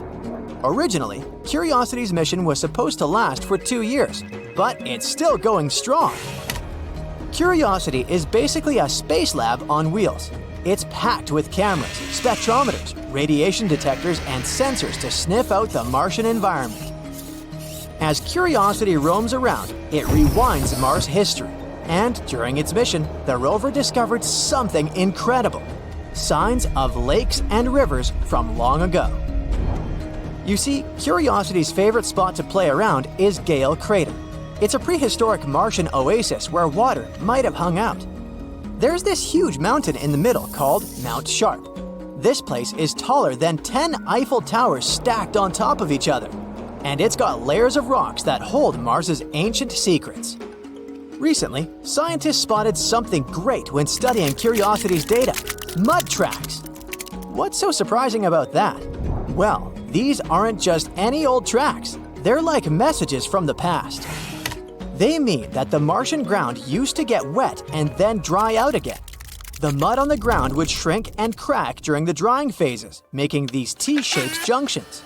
Originally, Curiosity's mission was supposed to last for 2 years, but it's still going strong. Curiosity is basically a space lab on wheels. It's packed with cameras, spectrometers, radiation detectors, and sensors to sniff out the Martian environment. As Curiosity roams around, it rewinds Mars history. And during its mission, the rover discovered something incredible: signs of lakes and rivers from long ago. You see, Curiosity's favorite spot to play around is Gale Crater. It's a prehistoric Martian oasis where water might have hung out. There's this huge mountain in the middle called Mount Sharp. This place is taller than 10 Eiffel Towers stacked on top of each other. And it's got layers of rocks that hold Mars's ancient secrets. Recently, scientists spotted something great when studying Curiosity's data: mud tracks. What's so surprising about that? Well, these aren't just any old tracks. They're like messages from the past. They mean that the Martian ground used to get wet and then dry out again. The mud on the ground would shrink and crack during the drying phases, making these T-shaped junctions.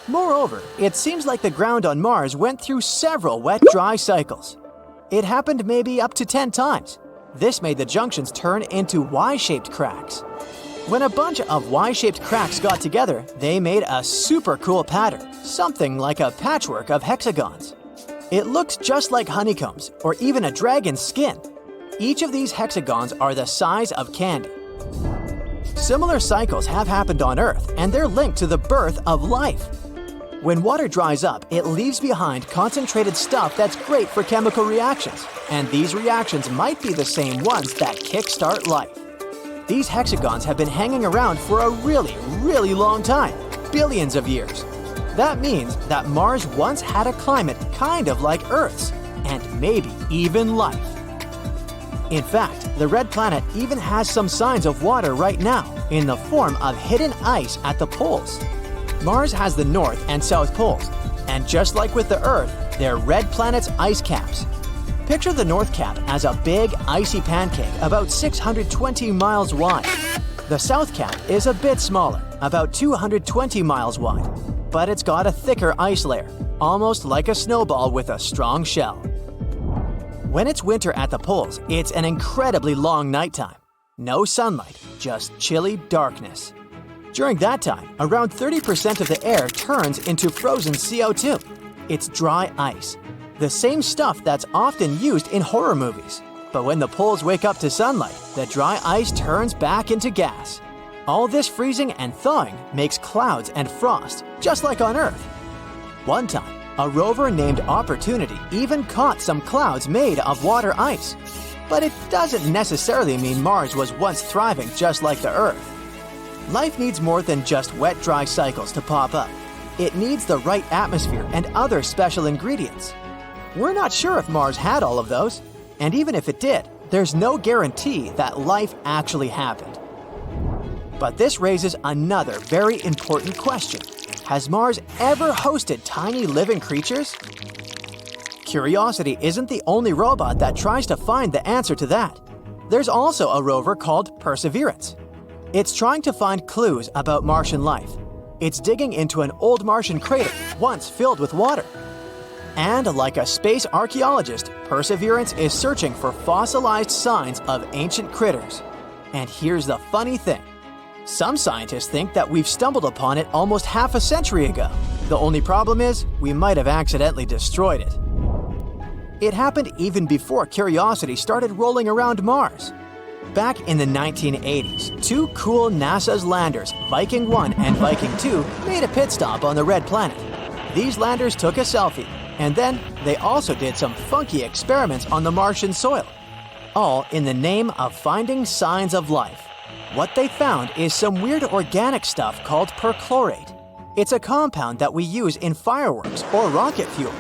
Moreover, it seems like the ground on Mars went through several wet-dry cycles. It happened maybe up to 10 times. This made the junctions turn into Y-shaped cracks. When a bunch of Y-shaped cracks got together, they made a super cool pattern, something like a patchwork of hexagons. It looks just like honeycombs, or even a dragon's skin. Each of these hexagons are the size of candy. Similar cycles have happened on Earth, and they're linked to the birth of life. When water dries up, it leaves behind concentrated stuff that's great for chemical reactions, and these reactions might be the same ones that kickstart life. These hexagons have been hanging around for a really, really long time, billions of years. That means that Mars once had a climate kind of like Earth's, and maybe even life. In fact, the red planet even has some signs of water right now, in the form of hidden ice at the poles. Mars has the North and South poles, and just like with the Earth, they're red planet's ice caps. Picture the North Cap as a big, icy pancake about 620 miles wide. The South Cap is a bit smaller, about 220 miles wide, but it's got a thicker ice layer, almost like a snowball with a strong shell. When it's winter at the poles, it's an incredibly long nighttime. No sunlight, just chilly darkness. During that time, around 30% of the air turns into frozen CO2. It's dry ice, the same stuff that's often used in horror movies. But when the poles wake up to sunlight, the dry ice turns back into gas. All this freezing and thawing makes clouds and frost, just like on Earth. One time, a rover named Opportunity even caught some clouds made of water ice. But it doesn't necessarily mean Mars was once thriving just like the Earth. Life needs more than just wet, dry cycles to pop up. It needs the right atmosphere and other special ingredients. We're not sure if Mars had all of those, and even if it did, there's no guarantee that life actually happened. But this raises another very important question. Has Mars ever hosted tiny living creatures? Curiosity isn't the only robot that tries to find the answer to that. There's also a rover called Perseverance. It's trying to find clues about Martian life. It's digging into an old Martian crater once filled with water. And like a space archaeologist, Perseverance is searching for fossilized signs of ancient critters. And here's the funny thing. Some scientists think that we've stumbled upon it almost half a century ago. The only problem is, we might have accidentally destroyed it. It happened even before Curiosity started rolling around Mars. Back in the 1980s, two cool NASA's landers, Viking 1 and Viking 2, made a pit stop on the red planet. These landers took a selfie, and then they also did some funky experiments on the Martian soil, all in the name of finding signs of life. What they found is some weird organic stuff called perchlorate. It's a compound that we use in fireworks or rocket fuel.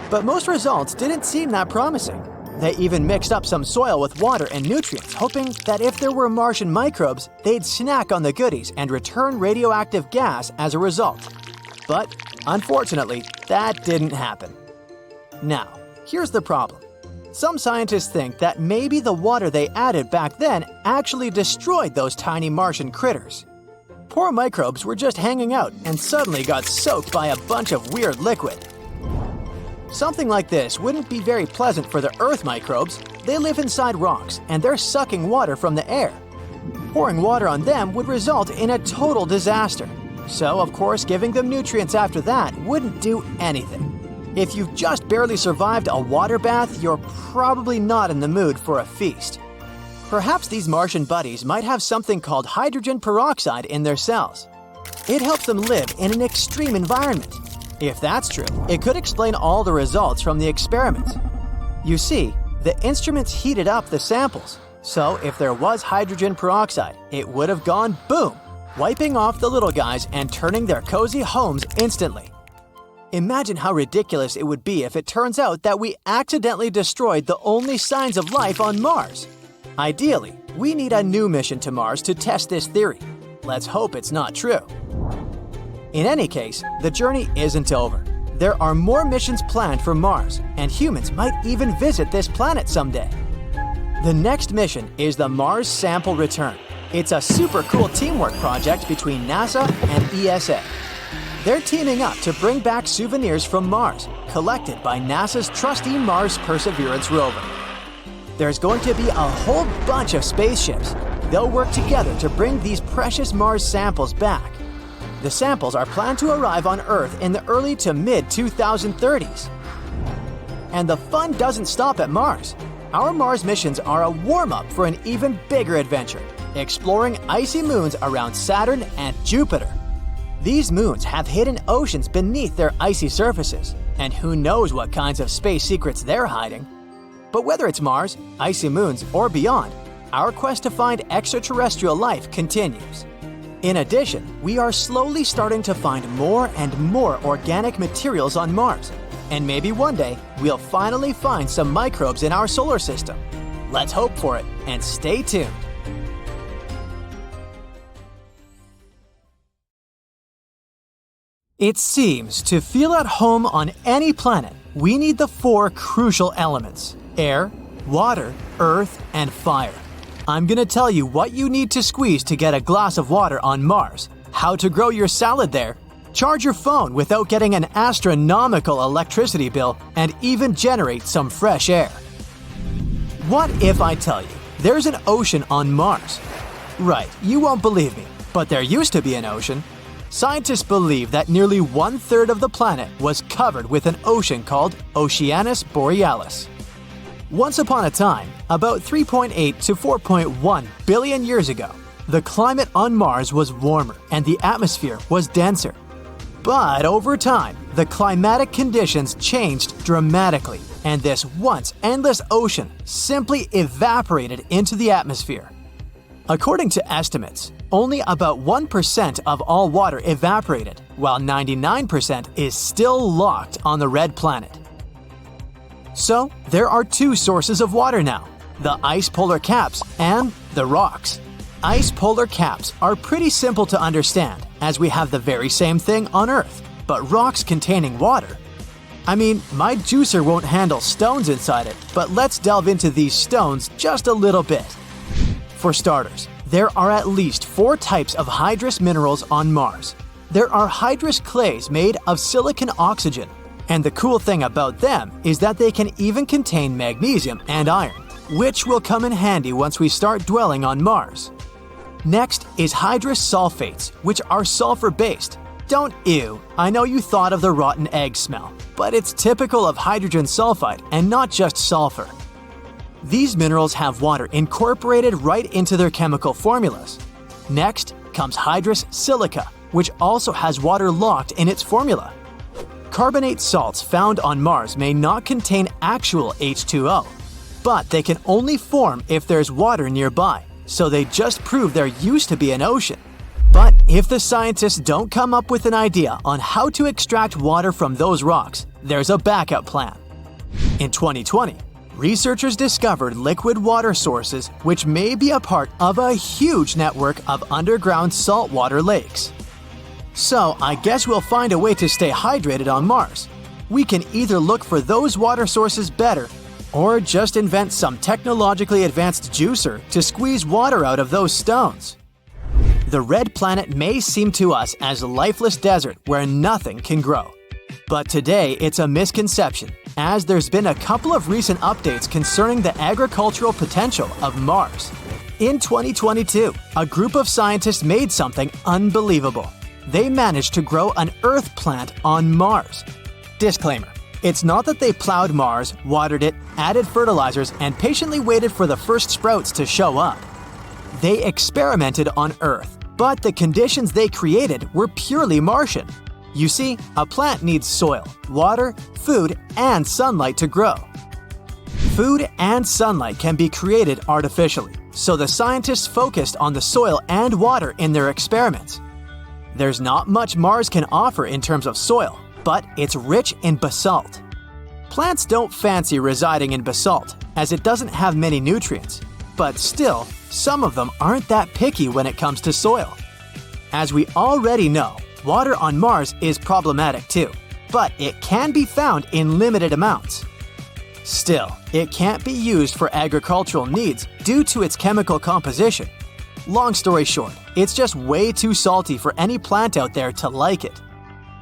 But most results didn't seem that promising. They even mixed up some soil with water and nutrients, hoping that if there were Martian microbes, they'd snack on the goodies and return radioactive gas as a result. But unfortunately, that didn't happen. Now, here's the problem. Some scientists think that maybe the water they added back then actually destroyed those tiny Martian critters. Poor microbes were just hanging out and suddenly got soaked by a bunch of weird liquid. Something like this wouldn't be very pleasant for the Earth microbes. They live inside rocks and they're sucking water from the air. Pouring water on them would result in a total disaster. So, of course, giving them nutrients after that wouldn't do anything. If you've just barely survived a water bath, you're probably not in the mood for a feast. Perhaps these Martian buddies might have something called hydrogen peroxide in their cells. It helps them live in an extreme environment. If that's true, it could explain all the results from the experiments. You see, the instruments heated up the samples, so if there was hydrogen peroxide, it would have gone boom, wiping off the little guys and turning their cozy homes instantly. Imagine how ridiculous it would be if it turns out that we accidentally destroyed the only signs of life on Mars. Ideally, we need a new mission to Mars to test this theory. Let's hope it's not true. In any case, the journey isn't over. There are more missions planned for Mars, and humans might even visit this planet someday. The next mission is the Mars Sample Return. It's a super cool teamwork project between NASA and ESA. They're teaming up to bring back souvenirs from Mars, collected by NASA's trusty Mars Perseverance rover. There's going to be a whole bunch of spaceships. They'll work together to bring these precious Mars samples back. The samples are planned to arrive on Earth in the early to mid-2030s. And the fun doesn't stop at Mars. Our Mars missions are a warm-up for an even bigger adventure, exploring icy moons around Saturn and Jupiter. These moons have hidden oceans beneath their icy surfaces, and who knows what kinds of space secrets they're hiding. But whether it's Mars, icy moons, or beyond, our quest to find extraterrestrial life continues. In addition, we are slowly starting to find more and more organic materials on Mars, and maybe one day we'll finally find some microbes in our solar system. Let's hope for it and stay tuned. It seems to feel at home on any planet, we need the four crucial elements: air, water, earth, and fire. I'm gonna tell you what you need to squeeze to get a glass of water on Mars, how to grow your salad there, charge your phone without getting an astronomical electricity bill, and even generate some fresh air. What if I tell you there's an ocean on Mars? Right, you won't believe me, but there used to be an ocean. Scientists believe that nearly 1/3 of the planet was covered with an ocean called Oceanus Borealis. Once upon a time, about 3.8 to 4.1 billion years ago, the climate on Mars was warmer and the atmosphere was denser. But over time, the climatic conditions changed dramatically, and this once endless ocean simply evaporated into the atmosphere. According to estimates, only about 1% of all water evaporated, while 99% is still locked on the red planet. So, there are two sources of water now: the ice polar caps and the rocks. Ice polar caps are pretty simple to understand, as we have the very same thing on Earth, but rocks containing water. I mean, my juicer won't handle stones inside it, but let's delve into these stones just a little bit. For starters, there are at least 4 types of hydrous minerals on Mars. There are hydrous clays made of silicon oxygen, and the cool thing about them is that they can even contain magnesium and iron, which will come in handy once we start dwelling on Mars. Next is hydrous sulfates, which are sulfur-based. Don't ew, I know you thought of the rotten egg smell, but it's typical of hydrogen sulfide and not just sulfur. These minerals have water incorporated right into their chemical formulas. Next comes hydrous silica, which also has water locked in its formula. Carbonate salts found on Mars may not contain actual H2O, but they can only form if there's water nearby, so they just prove there used to be an ocean. But if the scientists don't come up with an idea on how to extract water from those rocks, there's a backup plan. In 2020, researchers discovered liquid water sources which may be a part of a huge network of underground saltwater lakes. So I guess we'll find a way to stay hydrated on Mars. We can either look for those water sources better, or just invent some technologically advanced juicer to squeeze water out of those stones. The red planet may seem to us as a lifeless desert where nothing can grow. But today it's a misconception, as there's been a couple of recent updates concerning the agricultural potential of Mars. In 2022, a group of scientists made something unbelievable. They managed to grow an Earth plant on Mars. Disclaimer: it's not that they plowed Mars, watered it, added fertilizers, and patiently waited for the first sprouts to show up. They experimented on Earth, but the conditions they created were purely Martian. You see, a plant needs soil, water, food, and sunlight to grow. Food and sunlight can be created artificially, so the scientists focused on the soil and water in their experiments. There's not much Mars can offer in terms of soil, but it's rich in basalt. Plants don't fancy residing in basalt, as it doesn't have many nutrients, but still, some of them aren't that picky when it comes to soil. As we already know, water on Mars is problematic too, but it can be found in limited amounts. Still, it can't be used for agricultural needs due to its chemical composition. Long story short, it's just way too salty for any plant out there to like it.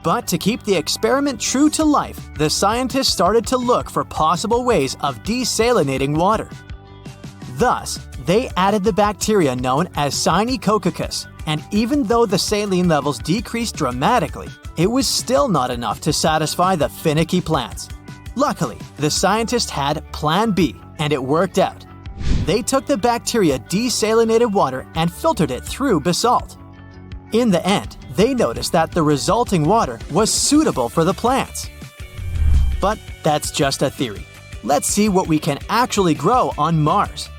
But to keep the experiment true to life, the scientists started to look for possible ways of desalinating water. Thus, they added the bacteria known as Synechococcus, and even though the saline levels decreased dramatically, it was still not enough to satisfy the finicky plants. Luckily, the scientists had Plan B, and it worked out. They took the bacteria desalinated water and filtered it through basalt. In the end, they noticed that the resulting water was suitable for the plants. But that's just a theory. Let's see what we can actually grow on Mars.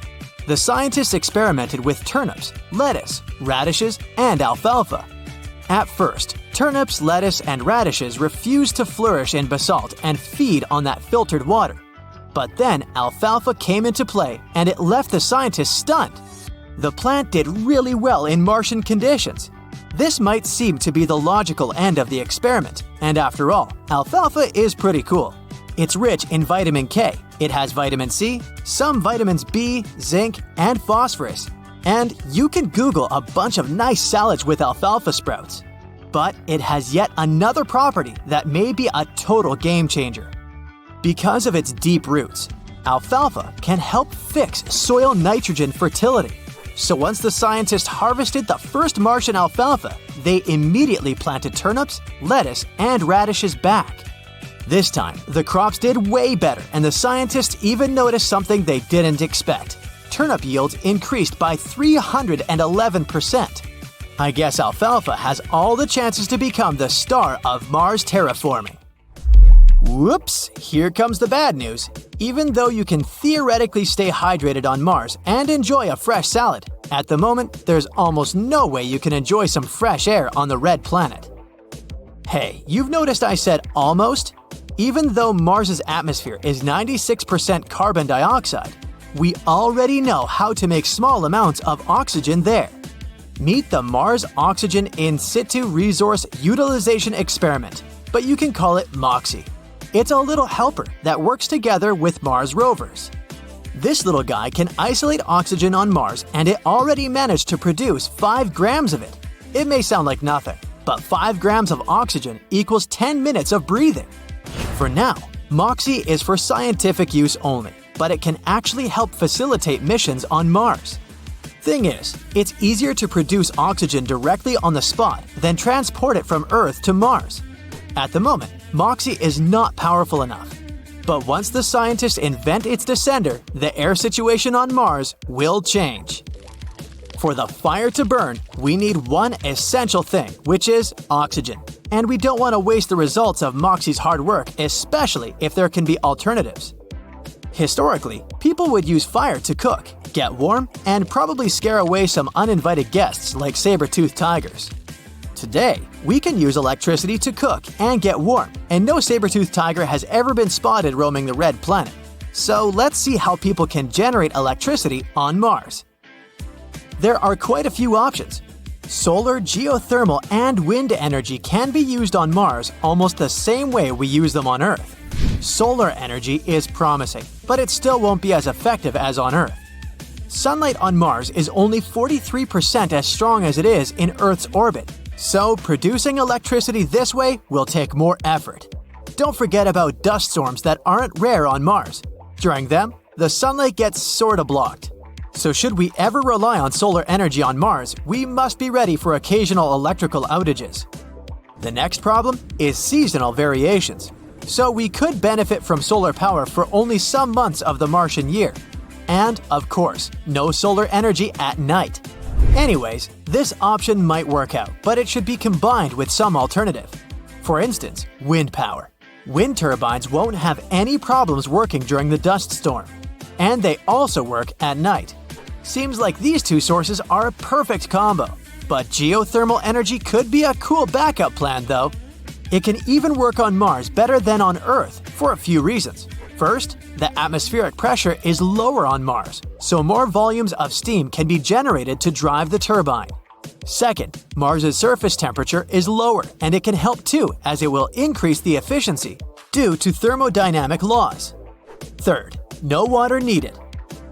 The scientists experimented with turnips, lettuce, radishes, and alfalfa. At first, turnips, lettuce, and radishes refused to flourish in basalt and feed on that filtered water. But then alfalfa came into play, and it left the scientists stunned. The plant did really well in Martian conditions. This might seem to be the logical end of the experiment, and after all, alfalfa is pretty cool. It's rich in vitamin K, it has vitamin C, some vitamins B, zinc, and phosphorus. And you can Google a bunch of nice salads with alfalfa sprouts. But it has yet another property that may be a total game changer. Because of its deep roots, alfalfa can help fix soil nitrogen fertility. So once the scientists harvested the first Martian alfalfa, they immediately planted turnips, lettuce, and radishes back. This time, the crops did way better, and the scientists even noticed something they didn't expect. Turnip yields increased by 311%. I guess alfalfa has all the chances to become the star of Mars terraforming. Whoops, here comes the bad news. Even though you can theoretically stay hydrated on Mars and enjoy a fresh salad, at the moment, there's almost no way you can enjoy some fresh air on the red planet. Hey, you've noticed I said almost? Even though Mars's atmosphere is 96% carbon dioxide, we already know how to make small amounts of oxygen there. Meet the Mars Oxygen In Situ Resource Utilization Experiment, but you can call it MOXIE. It's a little helper that works together with Mars rovers. This little guy can isolate oxygen on Mars, and it already managed to produce 5 grams of it. It may sound like nothing, but 5 grams of oxygen equals 10 minutes of breathing. For now, MOXIE is for scientific use only, but it can actually help facilitate missions on Mars. Thing is, it's easier to produce oxygen directly on the spot than transport it from Earth to Mars. At the moment, MOXIE is not powerful enough. But once the scientists invent its descender, the air situation on Mars will change. For the fire to burn, we need one essential thing, which is oxygen. And we don't want to waste the results of Moxie's hard work, especially if there can be alternatives. Historically, people would use fire to cook, get warm, and probably scare away some uninvited guests like saber-toothed tigers. Today, we can use electricity to cook and get warm, and no saber-toothed tiger has ever been spotted roaming the red planet. So let's see how people can generate electricity on Mars. There are quite a few options. Solar, geothermal, and wind energy can be used on Mars almost the same way we use them on Earth. Solar energy is promising, but it still won't be as effective as on Earth. Sunlight on Mars is only 43% as strong as it is in Earth's orbit, so producing electricity this way will take more effort. Don't forget about dust storms that aren't rare on Mars. During them, the sunlight gets sorta blocked. So should we ever rely on solar energy on Mars, we must be ready for occasional electrical outages. The next problem is seasonal variations. So we could benefit from solar power for only some months of the Martian year. And, of course, no solar energy at night. Anyways, this option might work out, but it should be combined with some alternative. For instance, wind power. Wind turbines won't have any problems working during the dust storm. And they also work at night. Seems like these two sources are a perfect combo. But geothermal energy could be a cool backup plan though. It can even work on Mars better than on Earth for a few reasons. First, the atmospheric pressure is lower on Mars, so more volumes of steam can be generated to drive the turbine. Second, Mars's surface temperature is lower, and it can help too, as it will increase the efficiency due to thermodynamic laws. Third, no water needed.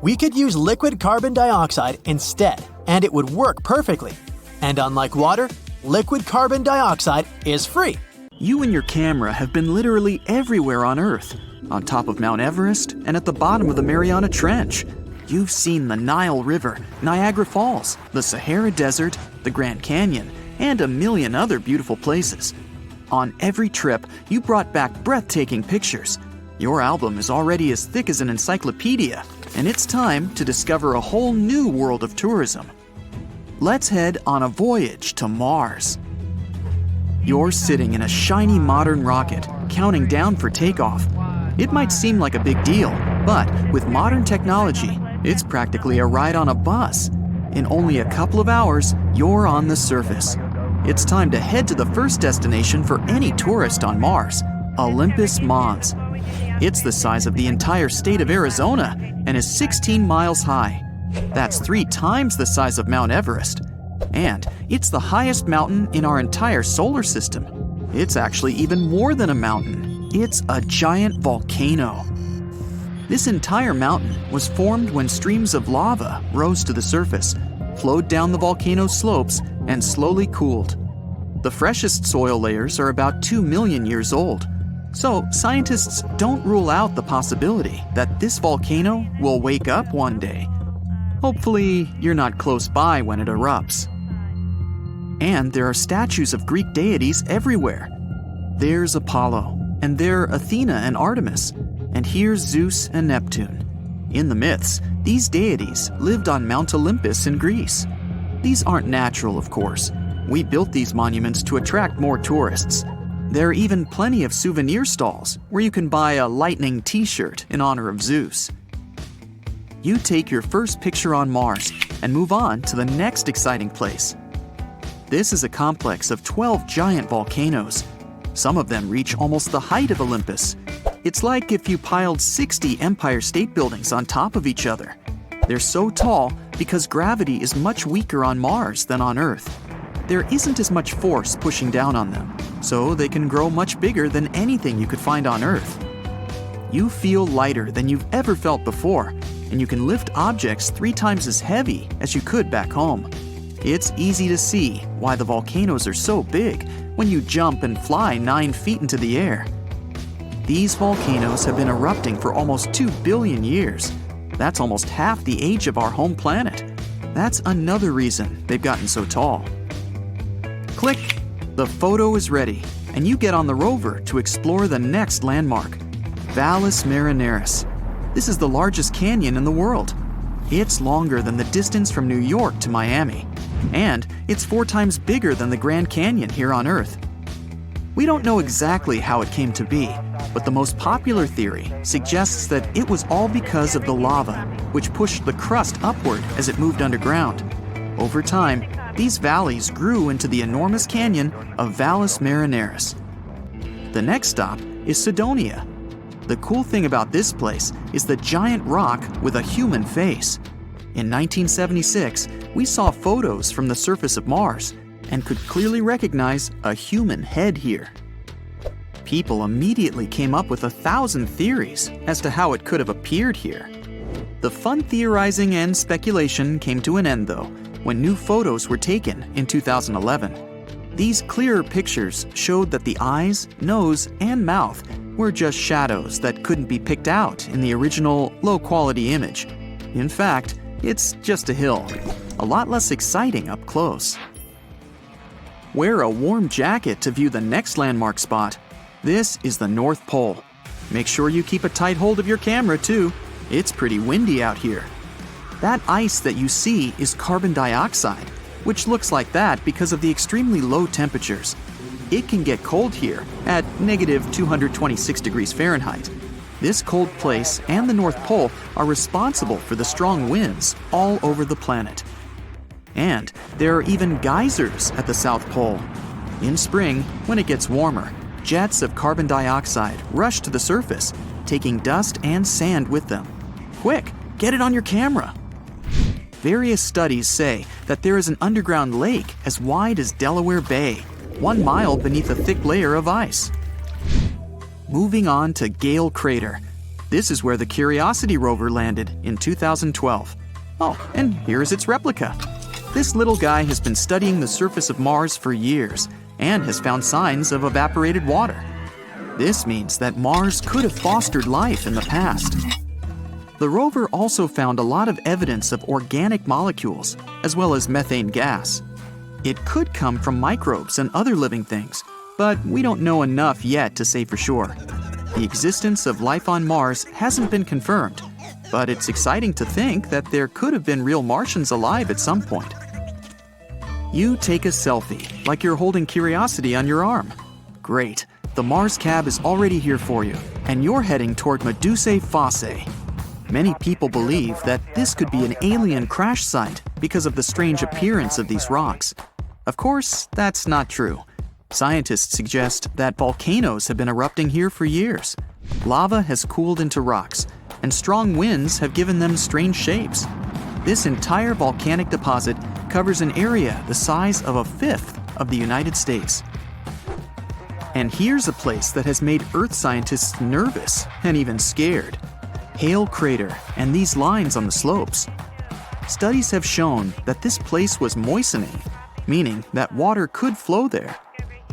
We could use liquid carbon dioxide instead, and it would work perfectly. And unlike water, liquid carbon dioxide is free. You and your camera have been literally everywhere on Earth, on top of Mount Everest and at the bottom of the Mariana Trench. You've seen the Nile River, Niagara Falls, the Sahara Desert, the Grand Canyon, and a million other beautiful places. On every trip, you brought back breathtaking pictures. Your album is already as thick as an encyclopedia, and it's time to discover a whole new world of tourism. Let's head on a voyage to Mars. You're sitting in a shiny modern rocket, counting down for takeoff. It might seem like a big deal, but with modern technology, it's practically a ride on a bus. In only a couple of hours, you're on the surface. It's time to head to the first destination for any tourist on Mars, Olympus Mons. It's the size of the entire state of Arizona and is 16 miles high. That's 3 times the size of Mount Everest. And it's the highest mountain in our entire solar system. It's actually even more than a mountain. It's a giant volcano. This entire mountain was formed when streams of lava rose to the surface, flowed down the volcano's slopes, and slowly cooled. The freshest soil layers are about 2 million years old. So scientists don't rule out the possibility that this volcano will wake up one day. Hopefully, you're not close by when it erupts. And there are statues of Greek deities everywhere. There's Apollo, and there are Athena and Artemis, and here's Zeus and Neptune. In the myths, these deities lived on Mount Olympus in Greece. These aren't natural, of course. We built these monuments to attract more tourists. There are even plenty of souvenir stalls where you can buy a lightning t-shirt in honor of Zeus. You take your first picture on Mars and move on to the next exciting place. This is a complex of 12 giant volcanoes. Some of them reach almost the height of Olympus. It's like if you piled 60 Empire State Buildings on top of each other. They're so tall because gravity is much weaker on Mars than on Earth. There isn't as much force pushing down on them, so they can grow much bigger than anything you could find on Earth. You feel lighter than you've ever felt before, and you can lift objects 3 times as heavy as you could back home. It's easy to see why the volcanoes are so big when you jump and fly 9 feet into the air. These volcanoes have been erupting for almost 2 billion years. That's almost half the age of our home planet. That's another reason they've gotten so tall. Click! The photo is ready, and you get on the rover to explore the next landmark. Valles Marineris. This is the largest canyon in the world. It's longer than the distance from New York to Miami, and it's 4 times bigger than the Grand Canyon here on Earth. We don't know exactly how it came to be, but the most popular theory suggests that it was all because of the lava, which pushed the crust upward as it moved underground. Over time, these valleys grew into the enormous canyon of Valles Marineris. The next stop is Cydonia. The cool thing about this place is the giant rock with a human face. In 1976, we saw photos from the surface of Mars and could clearly recognize a human head here. People immediately came up with 1,000 theories as to how it could have appeared here. The fun theorizing and speculation came to an end, though, when new photos were taken in 2011. These clearer pictures showed that the eyes, nose, and mouth were just shadows that couldn't be picked out in the original low-quality image. In fact, it's just a hill, a lot less exciting up close. Wear a warm jacket to view the next landmark spot. This is the North Pole. Make sure you keep a tight hold of your camera too. It's pretty windy out here. That ice that you see is carbon dioxide, which looks like that because of the extremely low temperatures. It can get cold here at negative 226 degrees Fahrenheit. This cold place and the North Pole are responsible for the strong winds all over the planet. And there are even geysers at the South Pole. In spring, when it gets warmer, jets of carbon dioxide rush to the surface, taking dust and sand with them. Quick, get it on your camera. Various studies say that there is an underground lake as wide as Delaware Bay, 1 mile beneath a thick layer of ice. Moving on to Gale Crater. This is where the Curiosity rover landed in 2012. Oh, and here's its replica. This little guy has been studying the surface of Mars for years and has found signs of evaporated water. This means that Mars could have fostered life in the past. The rover also found a lot of evidence of organic molecules, as well as methane gas. It could come from microbes and other living things, but we don't know enough yet to say for sure. The existence of life on Mars hasn't been confirmed, but it's exciting to think that there could have been real Martians alive at some point. You take a selfie, like you're holding Curiosity on your arm. Great, the Mars cab is already here for you, and you're heading toward Medusae Fossae. Many people believe that this could be an alien crash site because of the strange appearance of these rocks. Of course, that's not true. Scientists suggest that volcanoes have been erupting here for years. Lava has cooled into rocks, and strong winds have given them strange shapes. This entire volcanic deposit covers an area the size of 1/5 of the United States. And here's a place that has made Earth scientists nervous and even scared. Hale Crater and these lines on the slopes. Studies have shown that this place was moistening, meaning that water could flow there.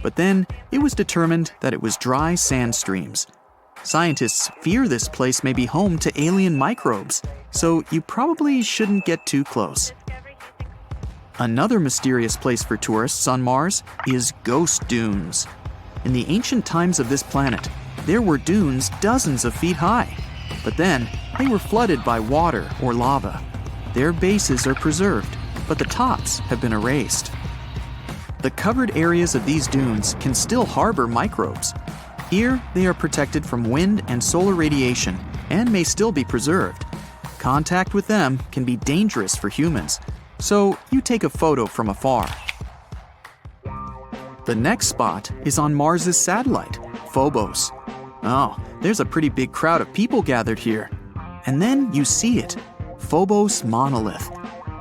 But then it was determined that it was dry sand streams. Scientists fear this place may be home to alien microbes, so you probably shouldn't get too close. Another mysterious place for tourists on Mars is ghost dunes. In the ancient times of this planet, there were dunes dozens of feet high, but then they were flooded by water or lava. Their bases are preserved, but the tops have been erased. The covered areas of these dunes can still harbor microbes. Here, they are protected from wind and solar radiation and may still be preserved. Contact with them can be dangerous for humans, so you take a photo from afar. The next spot is on Mars's satellite, Phobos. Oh, there's a pretty big crowd of people gathered here. And then you see it, Phobos monolith.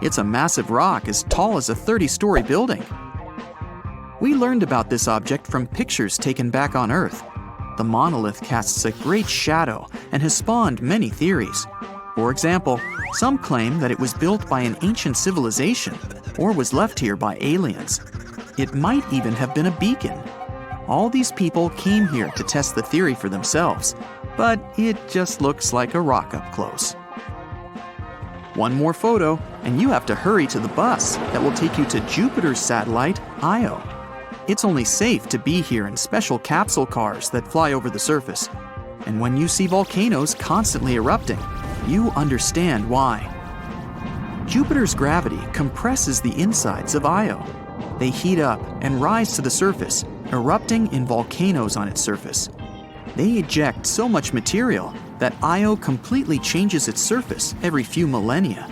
It's a massive rock as tall as a 30-story building. We learned about this object from pictures taken back on Earth. The monolith casts a great shadow and has spawned many theories. For example, some claim that it was built by an ancient civilization or was left here by aliens. It might even have been a beacon. All these people came here to test the theory for themselves, but it just looks like a rock up close. One more photo, and you have to hurry to the bus that will take you to Jupiter's satellite, Io. It's only safe to be here in special capsule cars that fly over the surface. And when you see volcanoes constantly erupting, you understand why. Jupiter's gravity compresses the insides of Io. They heat up and rise to the surface, erupting in volcanoes on its surface. They eject so much material that Io completely changes its surface every few millennia.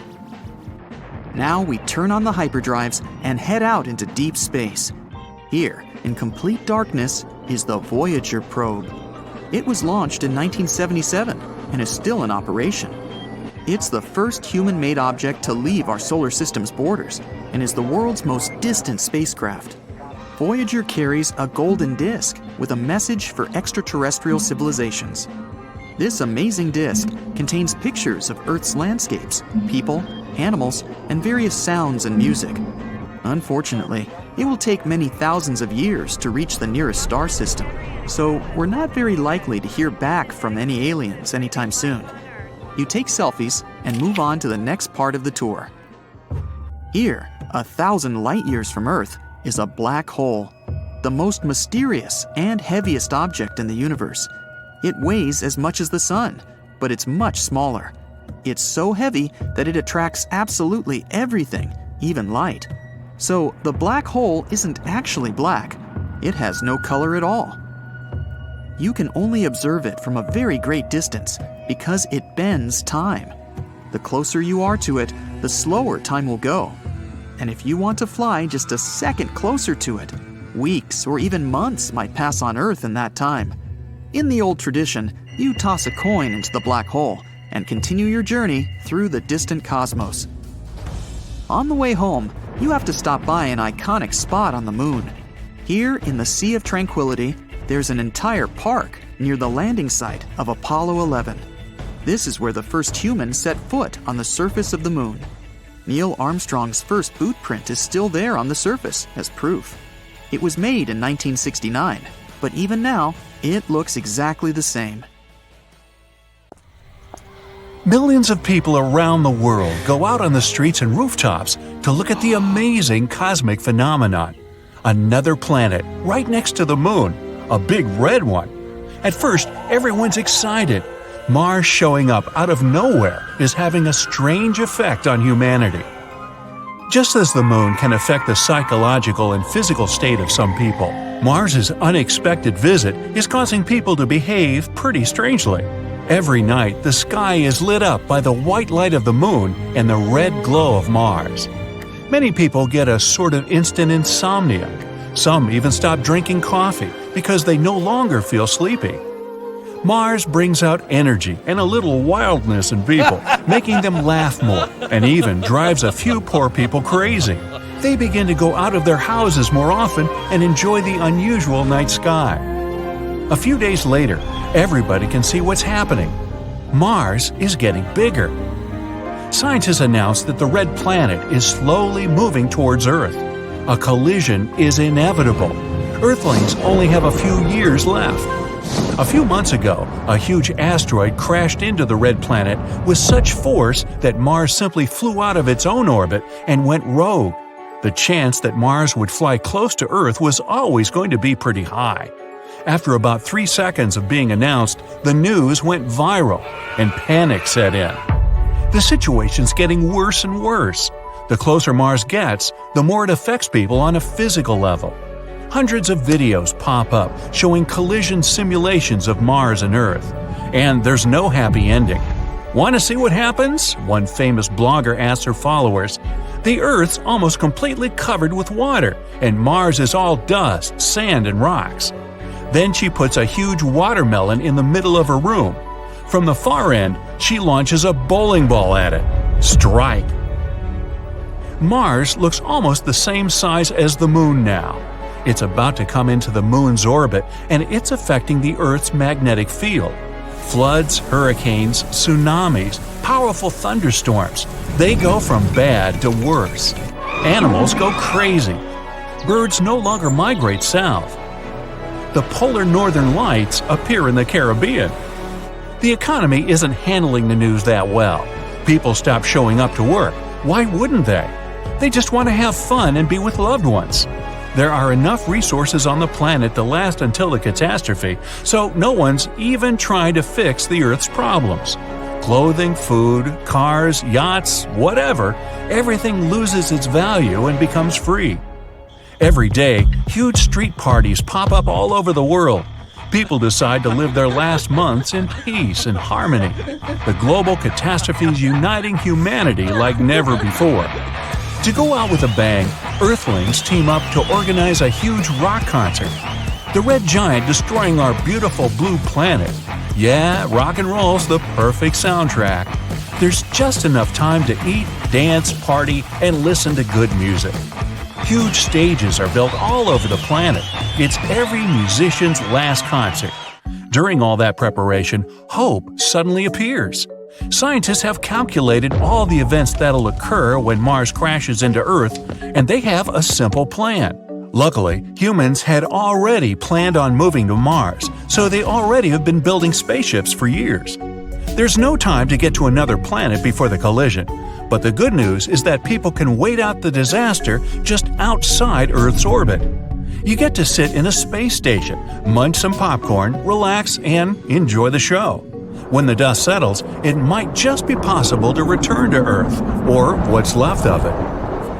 Now we turn on the hyperdrives and head out into deep space. Here, in complete darkness, is the Voyager probe. It was launched in 1977 and is still in operation. It's the first human-made object to leave our solar system's borders and is the world's most distant spacecraft. Voyager carries a golden disk with a message for extraterrestrial civilizations. This amazing disk contains pictures of Earth's landscapes, people, animals, and various sounds and music. Unfortunately, it will take many thousands of years to reach the nearest star system, so we're not very likely to hear back from any aliens anytime soon. You take selfies and move on to the next part of the tour. Here, 1,000 light years from Earth, is a black hole, the most mysterious and heaviest object in the universe. It weighs as much as the sun, but it's much smaller. It's so heavy that it attracts absolutely everything, even light. So the black hole isn't actually black. It has no color at all. You can only observe it from a very great distance because it bends time. The closer you are to it, the slower time will go. And if you want to fly just a second closer to it, weeks or even months might pass on Earth in that time. In the old tradition, you toss a coin into the black hole and continue your journey through the distant cosmos. On the way home, you have to stop by an iconic spot on the moon. Here in the Sea of Tranquility, there's an entire park near the landing site of Apollo 11. This is where the first human set foot on the surface of the moon. Neil Armstrong's first boot print is still there on the surface as proof. It was made in 1969, but even now, it looks exactly the same. Millions of people around the world go out on the streets and rooftops to look at the amazing cosmic phenomenon. Another planet right next to the moon, a big red one. At first, everyone's excited. Mars showing up out of nowhere is having a strange effect on humanity. Just as the moon can affect the psychological and physical state of some people, Mars's unexpected visit is causing people to behave pretty strangely. Every night, the sky is lit up by the white light of the moon and the red glow of Mars. Many people get a sort of instant insomnia. Some even stop drinking coffee because they no longer feel sleepy. Mars brings out energy and a little wildness in people, making them laugh more, and even drives a few poor people crazy. They begin to go out of their houses more often and enjoy the unusual night sky. A few days later, everybody can see what's happening. Mars is getting bigger. Scientists announced that the red planet is slowly moving towards Earth. A collision is inevitable. Earthlings only have a few years left. A few months ago, a huge asteroid crashed into the red planet with such force that Mars simply flew out of its own orbit and went rogue. The chance that Mars would fly close to Earth was always going to be pretty high. After about 3 seconds of being announced, the news went viral, and panic set in. The situation's getting worse and worse. The closer Mars gets, the more it affects people on a physical level. Hundreds of videos pop up showing collision simulations of Mars and Earth. And there's no happy ending. Want to see what happens? One famous blogger asked her followers. The Earth's almost completely covered with water, and Mars is all dust, sand, and rocks. Then she puts a huge watermelon in the middle of her room. From the far end, she launches a bowling ball at it. Strike! Mars looks almost the same size as the Moon now. It's about to come into the Moon's orbit, and it's affecting the Earth's magnetic field. Floods, hurricanes, tsunamis, powerful thunderstorms. They go from bad to worse. Animals go crazy. Birds no longer migrate south. The polar northern lights appear in the Caribbean. The economy isn't handling the news that well. People stop showing up to work. Why wouldn't they? They just want to have fun and be with loved ones. There are enough resources on the planet to last until the catastrophe, so no one's even trying to fix the Earth's problems. Clothing, food, cars, yachts, whatever, everything loses its value and becomes free. Every day, huge street parties pop up all over the world. People decide to live their last months in peace and harmony. The global catastrophe is uniting humanity like never before. To go out with a bang, Earthlings team up to organize a huge rock concert. The red giant destroying our beautiful blue planet. Yeah, rock and roll's the perfect soundtrack. There's just enough time to eat, dance, party, and listen to good music. Huge stages are built all over the planet. It's every musician's last concert. During all that preparation, hope suddenly appears. Scientists have calculated all the events that'll occur when Mars crashes into Earth, and they have a simple plan. Luckily, humans had already planned on moving to Mars, so they already have been building spaceships for years. There's no time to get to another planet before the collision, but the good news is that people can wait out the disaster just outside Earth's orbit. You get to sit in a space station, munch some popcorn, relax, and enjoy the show. When the dust settles, it might just be possible to return to Earth, or what's left of it.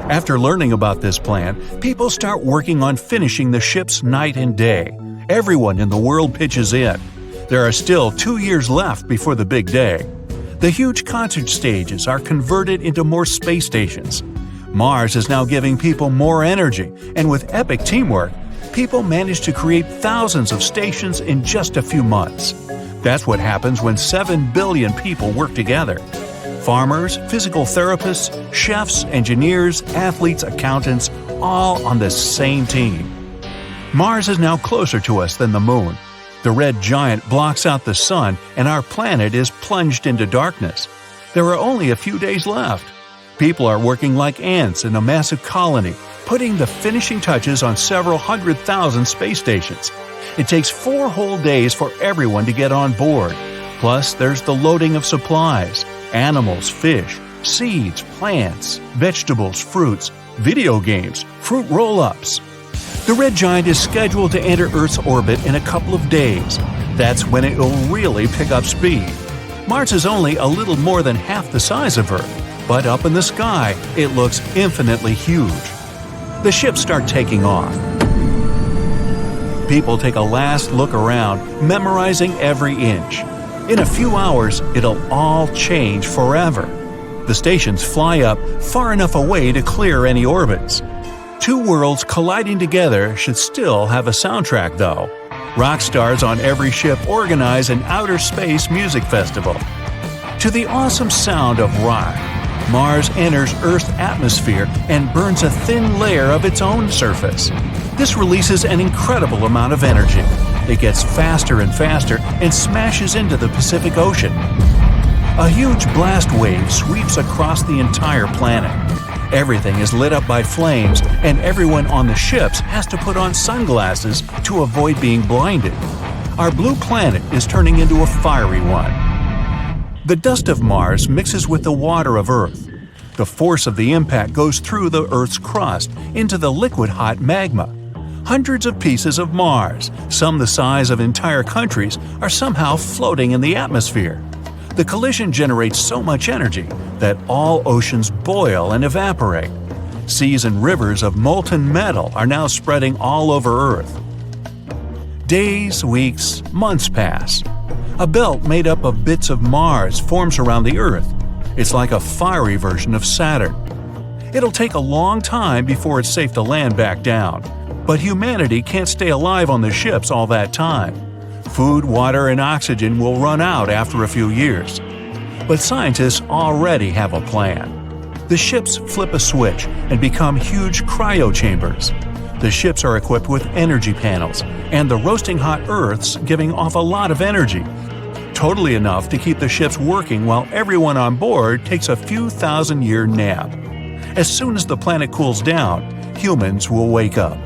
After learning about this plan, people start working on finishing the ships night and day. Everyone in the world pitches in. There are still 2 years left before the big day. The huge concert stages are converted into more space stations. Mars is now giving people more energy, and with epic teamwork, people manage to create thousands of stations in just a few months. That's what happens when 7 billion people work together. Farmers, physical therapists, chefs, engineers, athletes, accountants, all on the same team. Mars is now closer to us than the Moon. The red giant blocks out the sun, and our planet is plunged into darkness. There are only a few days left. People are working like ants in a massive colony, putting the finishing touches on several 100,000 space stations. It takes 4 whole days for everyone to get on board. Plus, there's the loading of supplies, animals, fish, seeds, plants, vegetables, fruits, video games, fruit roll-ups. The red giant is scheduled to enter Earth's orbit in a couple of days. That's when it will really pick up speed. Mars is only a little more than half the size of Earth, but up in the sky, it looks infinitely huge. The ships start taking off. People take a last look around, memorizing every inch. In a few hours, it'll all change forever. The stations fly up far enough away to clear any orbits. 2 worlds colliding together should still have a soundtrack, though. Rock stars on every ship organize an outer space music festival. To the awesome sound of rock, Mars enters Earth's atmosphere and burns a thin layer of its own surface. This releases an incredible amount of energy. It gets faster and faster and smashes into the Pacific Ocean. A huge blast wave sweeps across the entire planet. Everything is lit up by flames, and everyone on the ships has to put on sunglasses to avoid being blinded. Our blue planet is turning into a fiery one. The dust of Mars mixes with the water of Earth. The force of the impact goes through the Earth's crust into the liquid hot magma. Hundreds of pieces of Mars, some the size of entire countries, are somehow floating in the atmosphere. The collision generates so much energy that all oceans boil and evaporate. Seas and rivers of molten metal are now spreading all over Earth. Days, weeks, months pass. A belt made up of bits of Mars forms around the Earth. It's like a fiery version of Saturn. It'll take a long time before it's safe to land back down, but humanity can't stay alive on the ships all that time. Food, water, and oxygen will run out after a few years. But scientists already have a plan. The ships flip a switch and become huge cryochambers. The ships are equipped with energy panels, and the roasting hot Earth's giving off a lot of energy, totally enough to keep the ships working while everyone on board takes a few thousand-year nap. As soon as the planet cools down, humans will wake up.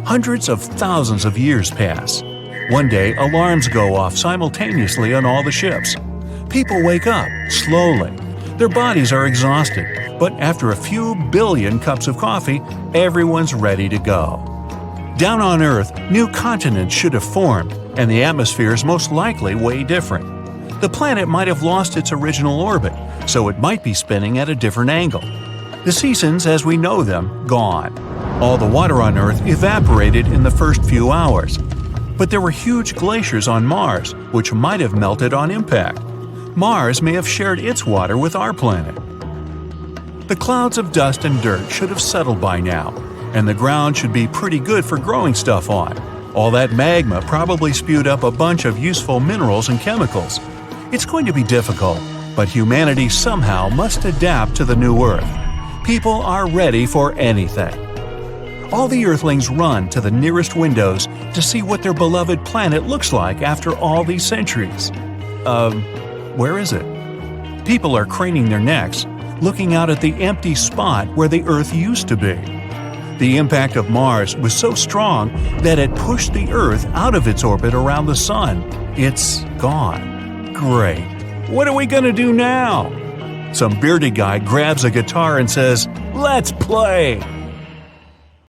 Hundreds of thousands of years pass. One day, alarms go off simultaneously on all the ships. People wake up, slowly. Their bodies are exhausted, but after a few billion cups of coffee, everyone's ready to go. Down on Earth, new continents should have formed, and the atmosphere is most likely way different. The planet might have lost its original orbit, so it might be spinning at a different angle. The seasons as we know them, gone. All the water on Earth evaporated in the first few hours. But there were huge glaciers on Mars, which might have melted on impact. Mars may have shared its water with our planet. The clouds of dust and dirt should have settled by now, and the ground should be pretty good for growing stuff on. All that magma probably spewed up a bunch of useful minerals and chemicals. It's going to be difficult, but humanity somehow must adapt to the new Earth. People are ready for anything. All the Earthlings run to the nearest windows to see what their beloved planet looks like after all these centuries. Where is it? People are craning their necks, looking out at the empty spot where the Earth used to be. The impact of Mars was so strong that it pushed the Earth out of its orbit around the Sun. It's gone. Great. What are we going to do now? Some bearded guy grabs a guitar and says, "Let's play!"